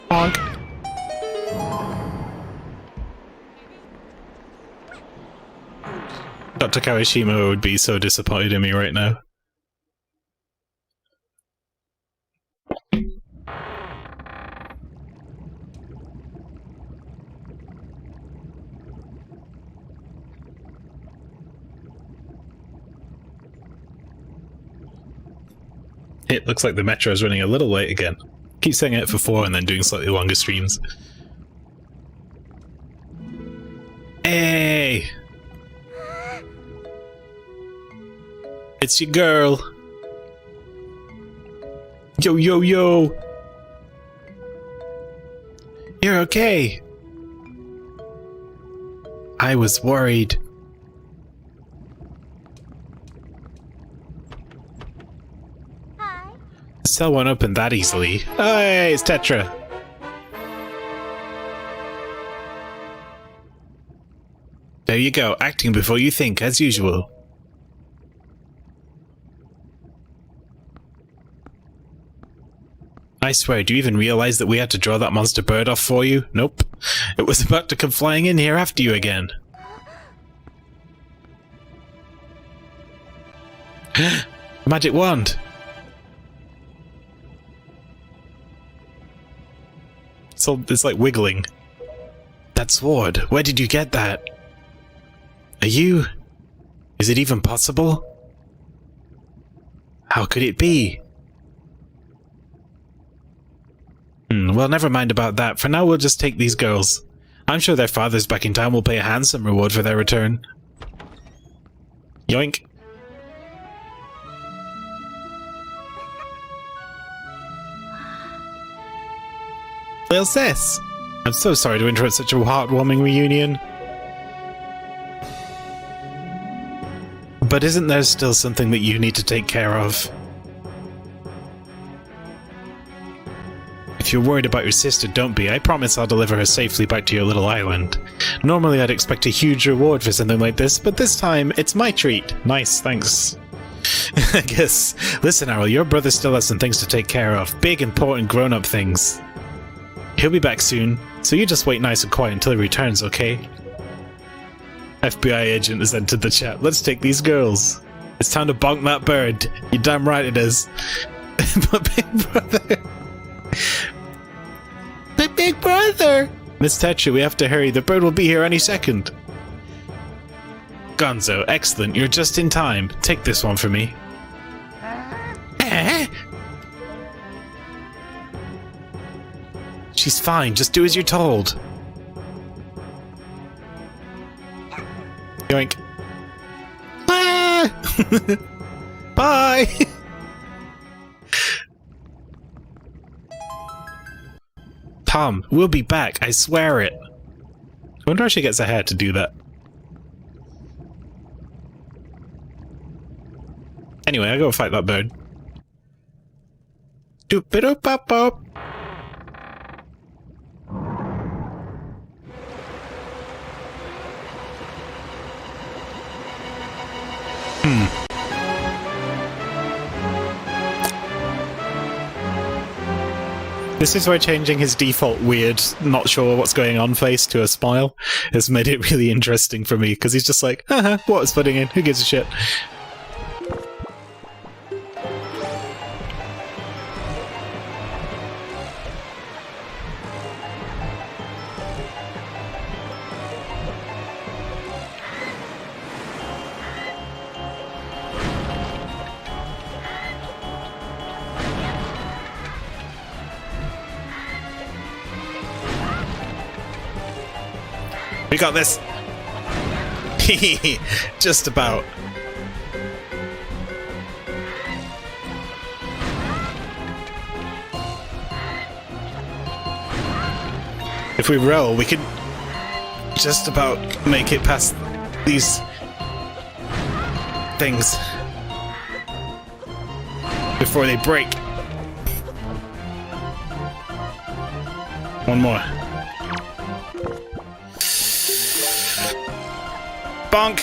Honk. Dr. Kawashima would be so disappointed in me right now. It looks like the Metro is running a little late again. Keep saying it for 4 and then doing slightly longer streams. Hey! It's your girl! Yo, yo, yo! You're okay! I was worried. The cell won't open that easily. Oh, hey, it's Tetra! There you go, acting before you think, as usual. I swear, do you even realize that we had to draw that monster bird off for you? Nope. It was about to come flying in here after you again. Magic wand! It's like wiggling. That sword, where did you get that? Are you... Is it even possible? How could it be? Well, never mind about that. For now, we'll just take these girls. I'm sure their fathers back in town will pay a handsome reward for their return. Yoink. Well, sis! I'm so sorry to interrupt such a heartwarming reunion. But isn't there still something that you need to take care of? If you're worried about your sister, don't be. I promise I'll deliver her safely back to your little island. Normally I'd expect a huge reward for something like this, but this time, it's my treat. Nice, thanks. I guess. Listen, Errol, your brother still has some things to take care of. Big, important, grown-up things. He'll be back soon, so you just wait nice and quiet until he returns, okay? FBI agent has entered the chat. Let's take these girls. It's time to bonk that bird. You're damn right it is. But big brother... But big brother! Miss Tetra, we have to hurry. The bird will be here any second. Gonzo, excellent. You're just in time. Take this one for me. She's fine. Just do as you're told. Yoink. Ah! Bye! Tom, we'll be back. I swear it. I wonder how she gets her hair to do that. Anyway, I go fight that bird. Doop-a-doop-bop-bop. This is where changing his default weird, not sure what's going on face to a smile has made it really interesting for me, because he's just like, haha, water's flooding in, who gives a shit? We got this! Just about. If we roll, we could just about make it past these things before they break. One more. Bonk!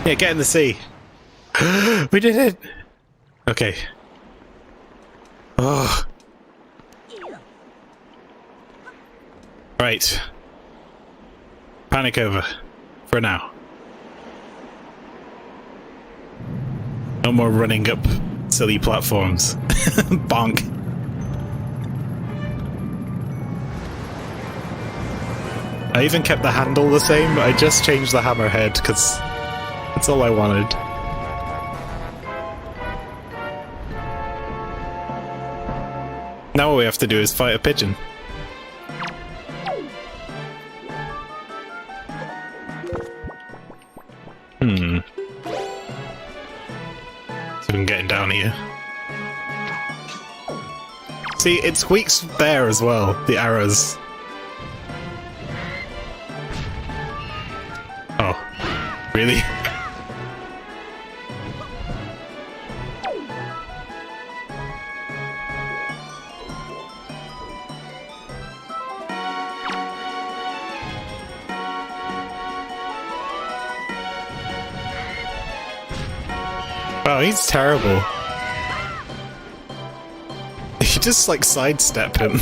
Yeah, get in the sea. We did it! Okay. Oh. Right. Panic over. For now. No more running up silly platforms. Bonk. I even kept the handle the same, I just changed the hammerhead, because that's all I wanted. Now all we have to do is fight a pigeon. So I'm getting down here. See, it squeaks there as well, the arrows. Oh, really? Oh, he's terrible. You just, like, sidestep him.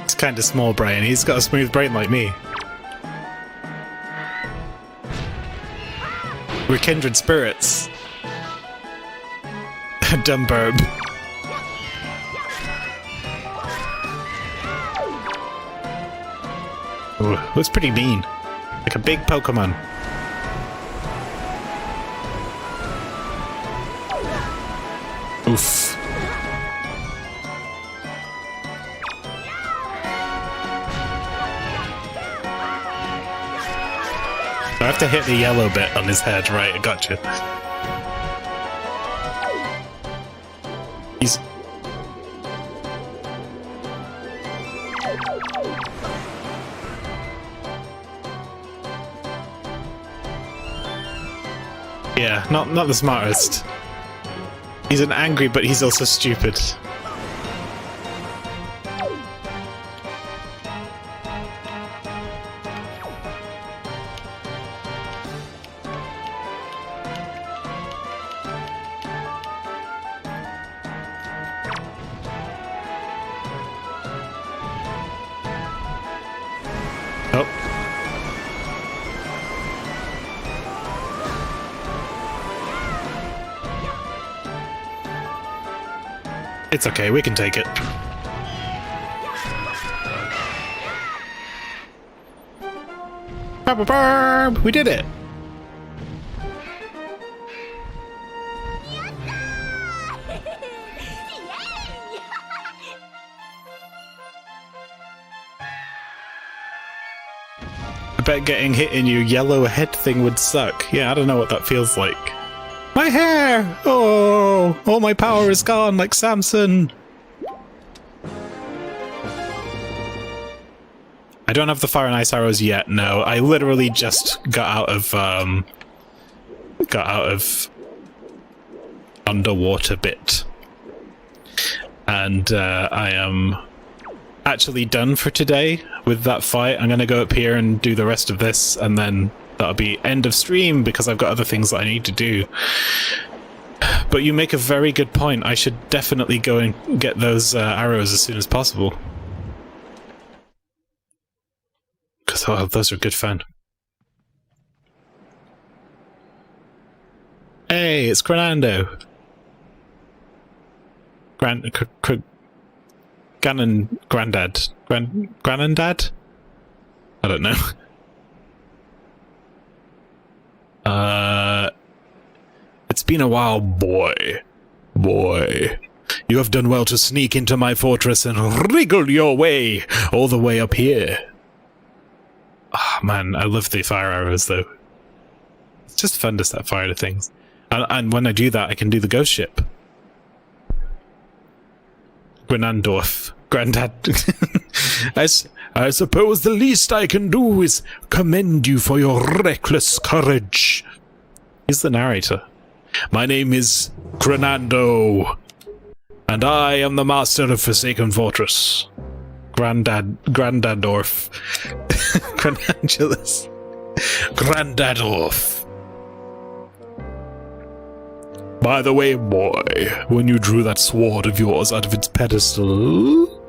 He's kind of small brain. He's got a smooth brain like me. We're kindred spirits. Dumb burb. Ooh, looks pretty mean. Like a big Pokemon. Oof. I have to hit the yellow bit on his head, right? I gotcha. He's... Yeah, not the smartest. He's an angry, but he's also stupid. Oh. It's okay, we can take it. We did it! I bet getting hit in your yellow head thing would suck. Yeah, I don't know what that feels like. My hair! Oh! All my power is gone, like Samson! I don't have the fire and ice arrows yet, no. I literally just got out of underwater bit. And I am actually done for today with that fight. I'm gonna go up here and do the rest of this, and then that'll be end of stream because I've got other things that I need to do. But you make a very good point. I should definitely go and get those arrows as soon as possible. Because those are good fun. Hey, it's Granando. Grandad. Granandad? I don't know. It's been a while, boy. Boy. You have done well to sneak into my fortress and wriggle your way all the way up here. Oh man, I love the fire arrows though. It's just fun to set fire to things. And when I do that, I can do the ghost ship. Grenandorf. Grandad. I suppose the least I can do is commend you for your reckless courage. He's the narrator. My name is Grenando, and I am the master of Forsaken Fortress. Grandadorf. Grenangulus. Grandadorf. By the way, boy, when you drew that sword of yours out of its pedestal,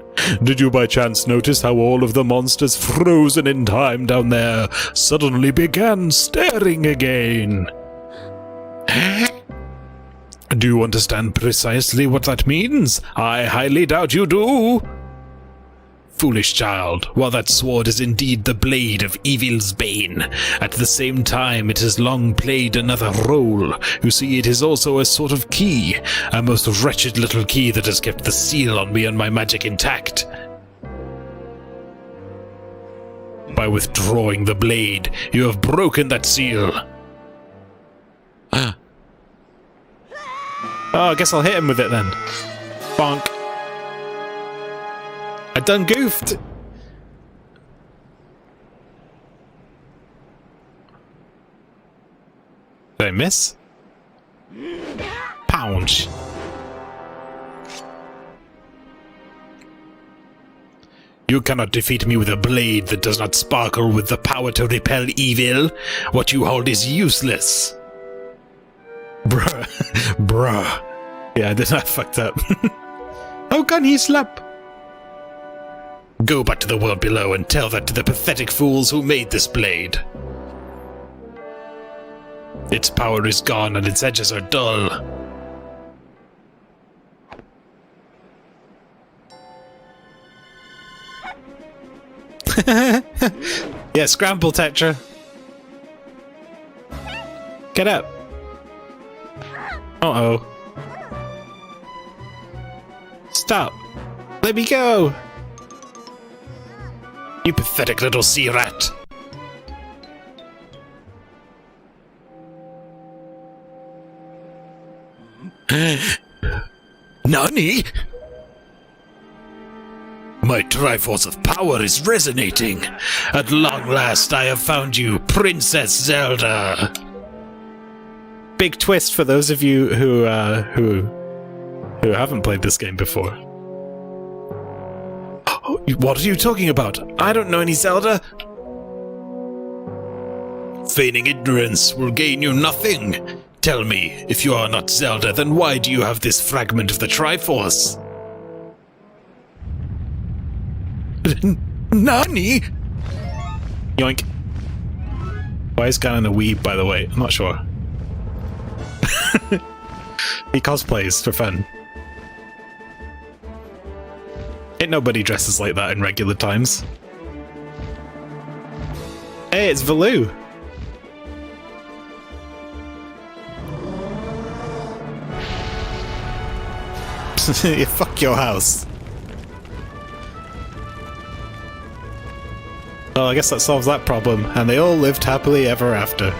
did you by chance notice how all of the monsters frozen in time down there suddenly began staring again? Do you understand precisely what that means? I highly doubt you do. Foolish child, while that sword is indeed the blade of evil's bane, at the same time it has long played another role. You see, it is also a sort of key, a most wretched little key that has kept the seal on me and my magic intact. By withdrawing the blade, you have broken that seal. Oh, I guess I'll hit him with it then. Bonk. I done goofed! Did I miss? Pounce. You cannot defeat me with a blade that does not sparkle with the power to repel evil. What you hold is useless. Bruh. Bruh. Yeah, I fucked up. How can he slap? Go back to the world below and tell that to the pathetic fools who made this blade. Its power is gone and its edges are dull. Yeah, scramble, Tetra. Get up. Uh-oh. Stop. Let me go. You pathetic little sea rat. Nani? My Triforce of Power is resonating. At long last I have found you, Princess Zelda. Big twist for those of you who haven't played this game before. What are you talking about? I don't know any Zelda. Feigning ignorance will gain you nothing. Tell me, if you are not Zelda, then why do you have this fragment of the Triforce? Nani? Yoink. Why is Ganon a weeb, by the way? I'm not sure. He cosplays for fun. Ain't nobody dresses like that in regular times. Hey, it's Valoo! You fuck your house. Well, I guess that solves that problem, and they all lived happily ever after.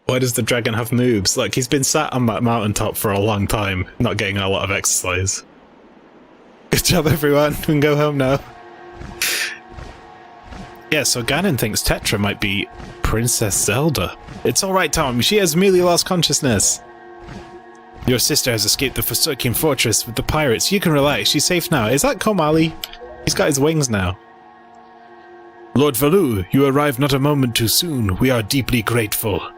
Why does the dragon have moves? Look, he's been sat on that mountaintop for a long time, not getting a lot of exercise. Good job, everyone. We can go home now. Yeah, so Ganon thinks Tetra might be Princess Zelda. It's alright, Tom. She has merely lost consciousness. Your sister has escaped the Forsaken Fortress with the pirates. You can relax. She's safe now. Is that Komali? He's got his wings now. Lord Valoo, you arrived not a moment too soon. We are deeply grateful.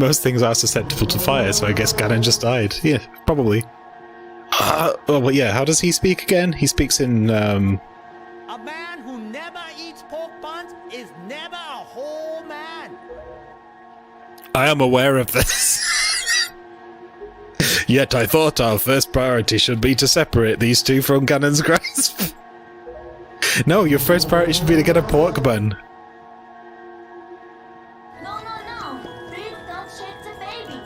Most things are susceptible to fire, so I guess Ganon just died. Yeah, probably. Well, yeah, how does he speak again? He speaks in, A man who never eats pork buns is never a whole man. I am aware of this. Yet I thought our first priority should be to separate these two from Ganon's grasp. No, your first priority should be to get a pork bun. No, please don't shake the baby.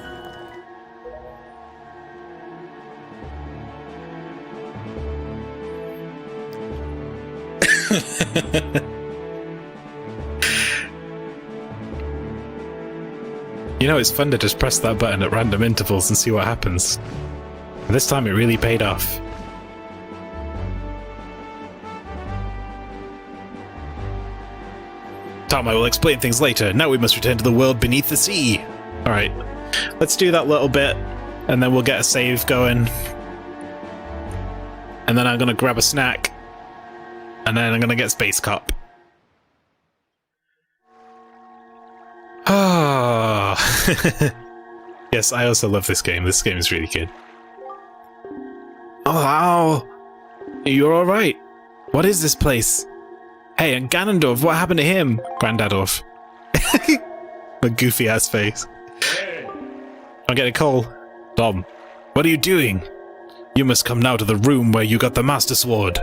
You know, it's fun to just press that button at random intervals and see what happens. And this time it really paid off. Tom, I will explain things later. Now we must return to the world beneath the sea. Alright, let's do that little bit, and then we'll get a save going. And then I'm gonna grab a snack, and then I'm gonna get Space Cop. Ah, yes, I also love this game. This game is really good. Oh, wow. You're alright. What is this place? Hey, and Ganondorf, what happened to him? Grandadorf. A goofy ass face. I'm getting a call. Tom, what are you doing? You must come now to the room where you got the Master Sword.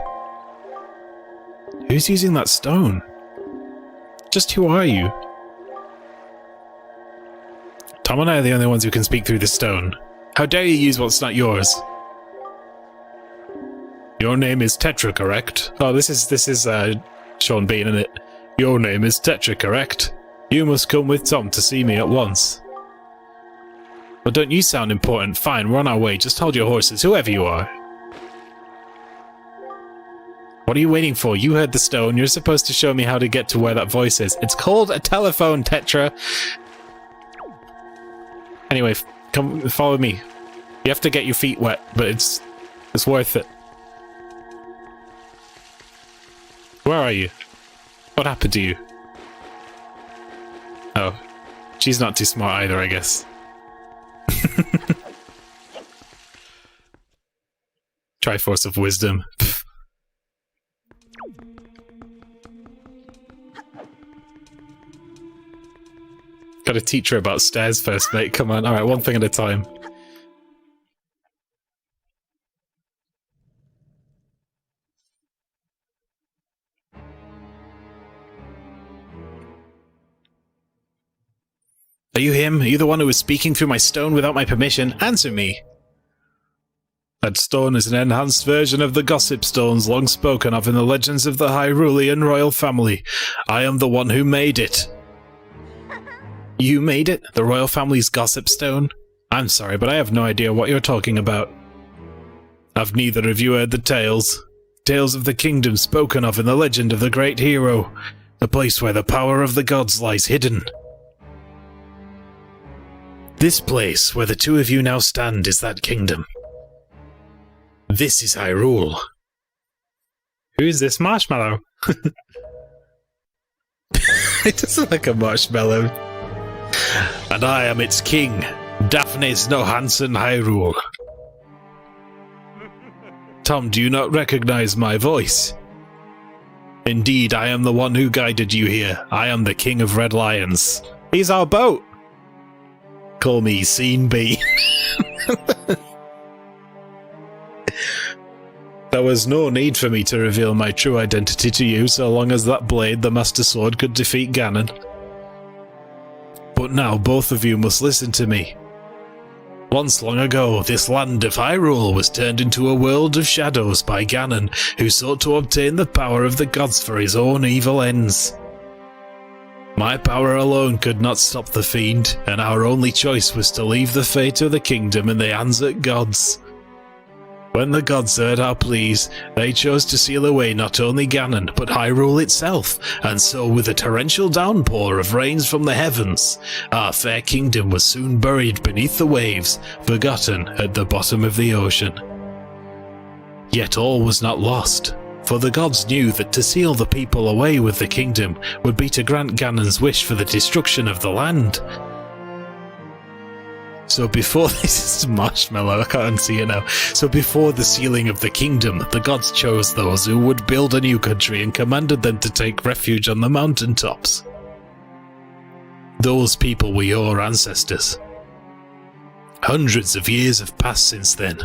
Who's using that stone? Just who are you? Tom and I are the only ones who can speak through the stone. How dare you use what's not yours? Your name is Tetra, correct? Oh, this is Sean Bean, isn't it? Your name is Tetra, correct? You must come with Tom to see me at once. Well, don't you sound important? Fine, we're on our way. Just hold your horses, whoever you are. What are you waiting for? You heard the stone. You're supposed to show me how to get to where that voice is. It's called a telephone, Tetra. Anyway, come follow me. You have to get your feet wet, but it's worth it. Where are you? What happened to you? Oh, she's not too smart either, I guess. Triforce of Wisdom. Gotta teach her about stairs first, mate. Come on. Alright, one thing at a time. Are you him? Are you the one who was speaking through my stone without my permission? Answer me! That stone is an enhanced version of the gossip stones long spoken of in the legends of the Hyrulean royal family. I am the one who made it. You made it? The royal family's gossip stone? I'm sorry, but I have no idea what you're talking about. Have neither of you heard the tales? Tales of the kingdom spoken of in the legend of the great hero, the place where the power of the gods lies hidden. This place, where the two of you now stand, is that kingdom. This is Hyrule. Who's this marshmallow? It doesn't look like a marshmallow. And I am its king, Daphnes Nohansen Hyrule. Tom, do you not recognize my voice? Indeed, I am the one who guided you here. I am the King of Red Lions. He's our boat. Call me Scene B. There was no need for me to reveal my true identity to you so long as that blade, the Master Sword, could defeat Ganon. But now both of you must listen to me. Once long ago, this land of Hyrule was turned into a world of shadows by Ganon, who sought to obtain the power of the gods for his own evil ends. My power alone could not stop the fiend, and our only choice was to leave the fate of the kingdom in the hands of gods. When the gods heard our pleas, they chose to seal away not only Ganon, but Hyrule itself, and so with a torrential downpour of rains from the heavens, our fair kingdom was soon buried beneath the waves, forgotten at the bottom of the ocean. Yet all was not lost, for the gods knew that to seal the people away with the kingdom would be to grant Ganon's wish for the destruction of the land. So before this is marshmallow, I can't see it now. So before the sealing of the kingdom, the gods chose those who would build a new country and commanded them to take refuge on the mountaintops. Those people were your ancestors. Hundreds of years have passed since then.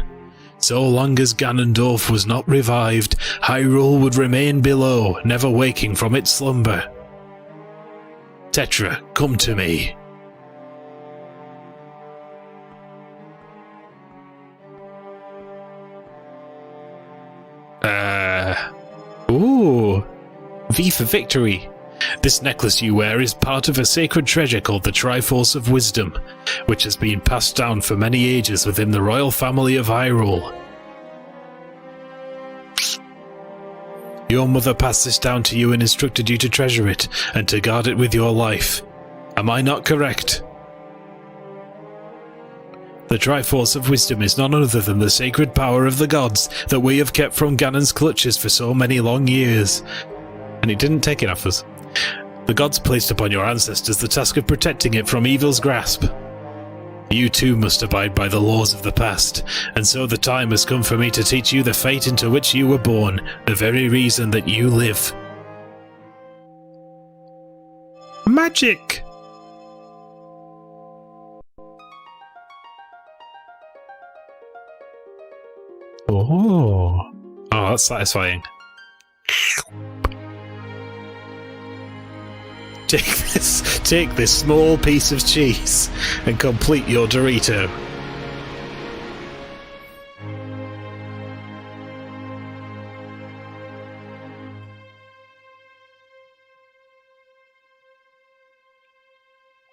So long as Ganondorf was not revived, Hyrule would remain below, never waking from its slumber. Tetra, come to me. Ooh. V for victory. This necklace you wear is part of a sacred treasure called the Triforce of Wisdom, which has been passed down for many ages within the royal family of Hyrule. Your mother passed this down to you and instructed you to treasure it, and to guard it with your life. Am I not correct? The Triforce of Wisdom is none other than the sacred power of the gods that we have kept from Ganon's clutches for so many long years. And he didn't take it off us. The gods placed upon your ancestors the task of protecting it from evil's grasp. You too must abide by the laws of the past, and so the time has come for me to teach you the fate into which you were born, the very reason that you live. Magic! Oh, that's satisfying. Take this small piece of cheese and complete your Dorito.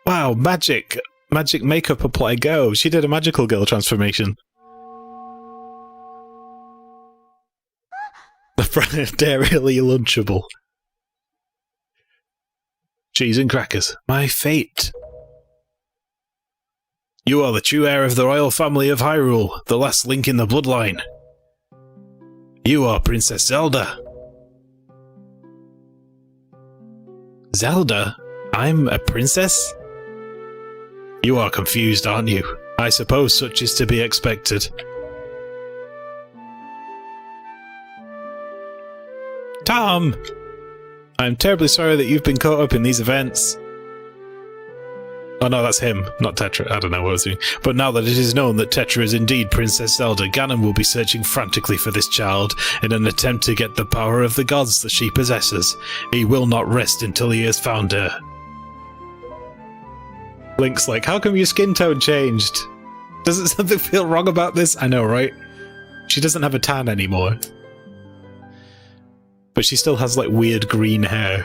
Wow, magic! Magic makeup apply go. She did a magical girl transformation. Dairily lunchable. Cheese and crackers. My fate. You are the true heir of the royal family of Hyrule, the last link in the bloodline. You are Princess Zelda. Zelda? I'm a princess? You are confused, aren't you? I suppose such is to be expected. Tom! I'm terribly sorry that you've been caught up in these events. Oh no, that's him, not Tetra. I don't know what I was doing. But now that it is known that Tetra is indeed Princess Zelda, Ganon will be searching frantically for this child in an attempt to get the power of the gods that she possesses. He will not rest until he has found her. Link's like, how come your skin tone changed? Doesn't something feel wrong about this? I know, right? She doesn't have a tan anymore. But she still has, like, weird green hair,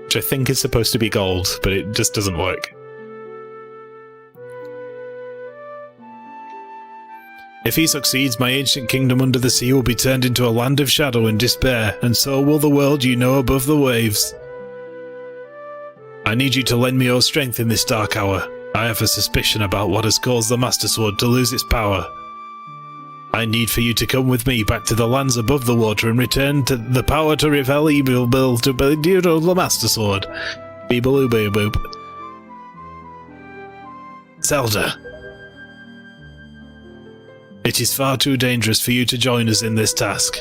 which I think is supposed to be gold, but it just doesn't work. If he succeeds, my ancient kingdom under the sea will be turned into a land of shadow and despair, and so will the world you know above the waves. I need you to lend me your strength in this dark hour. I have a suspicion about what has caused the Master Sword to lose its power. I need for you to come with me back to the lands above the water and return to the power to repel evil to the Master Sword. Beebaloo boop boop. Zelda. It is far too dangerous for you to join us in this task.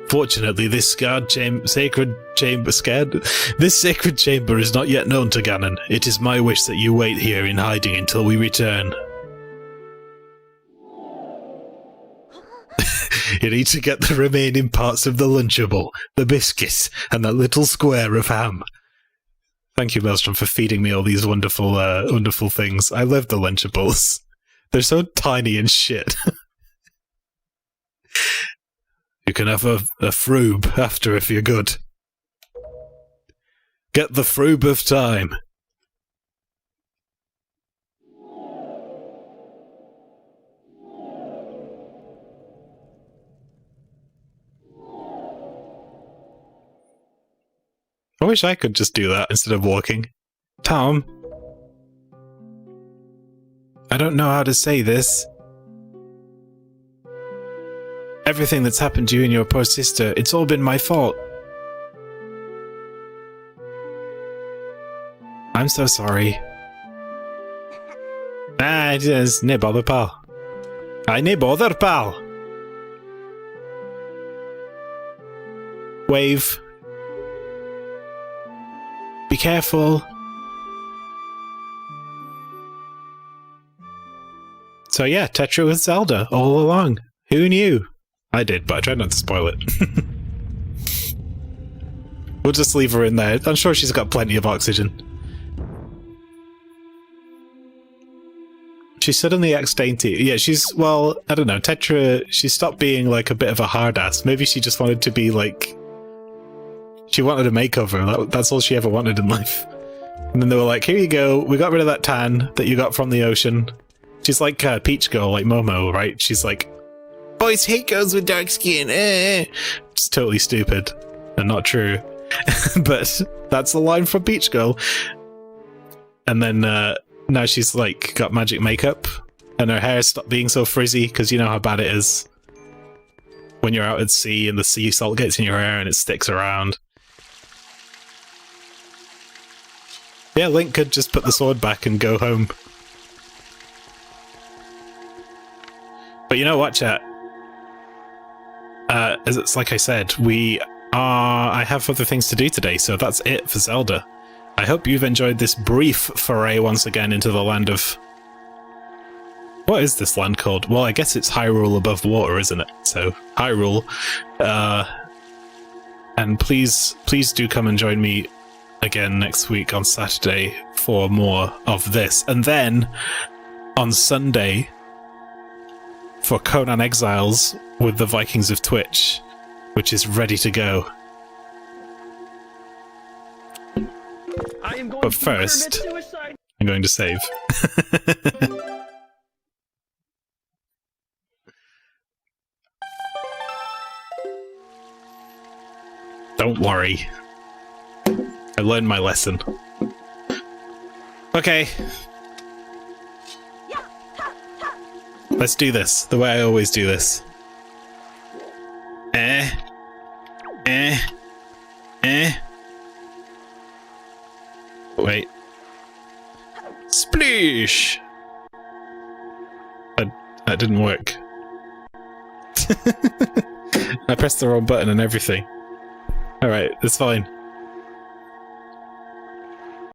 Fortunately, this sacred chamber is not yet known to Ganon. It is my wish that you wait here in hiding until we return. You need to get the remaining parts of the Lunchable, the biscuits, and that little square of ham. Thank you, Maelstrom, for feeding me all these wonderful, wonderful things. I love the Lunchables. They're so tiny and shit. You can have a froob after if you're good. Get the froob of time. I wish I could just do that instead of walking. Tom? I don't know how to say this. Everything that's happened to you and your poor sister, it's all been my fault. I'm so sorry. It's no bother, pal. I no bother, pal. Wave. Be careful. So yeah, Tetra with Zelda all along. Who knew? I did, but I tried not to spoil it. We'll just leave her in there. I'm sure she's got plenty of oxygen. She's suddenly ex-dainty. Yeah, she's, well, I don't know, Tetra, she stopped being like a bit of a hard ass. Maybe she just wanted to be like She wanted a makeover. That's all she ever wanted in life. And then they were like, here you go. We got rid of that tan that you got from the ocean. She's like Peach Girl, like Momo, right? She's like, boys hate girls with dark skin. It's totally stupid and not true. But that's the line from Peach Girl. And then now she's like got magic makeup and her hair stopped being so frizzy because you know how bad it is when you're out at sea and the sea salt gets in your hair and it sticks around. Yeah, Link could just put the sword back and go home. But you know what, chat? As it's like I said, I have other things to do today, so that's it for Zelda. I hope you've enjoyed this brief foray once again into the land of... What is this land called? Well, I guess it's Hyrule above water, isn't it? So, Hyrule. And please do come and join me again next week on Saturday for more of this. And then, on Sunday, for Conan Exiles with the Vikings of Twitch, which is ready to go. But first, I'm going to save. Don't worry. I learned my lesson. Okay. Let's do this the way I always do this. Wait. Sploosh! That didn't work. I pressed the wrong button and everything. Alright, it's fine.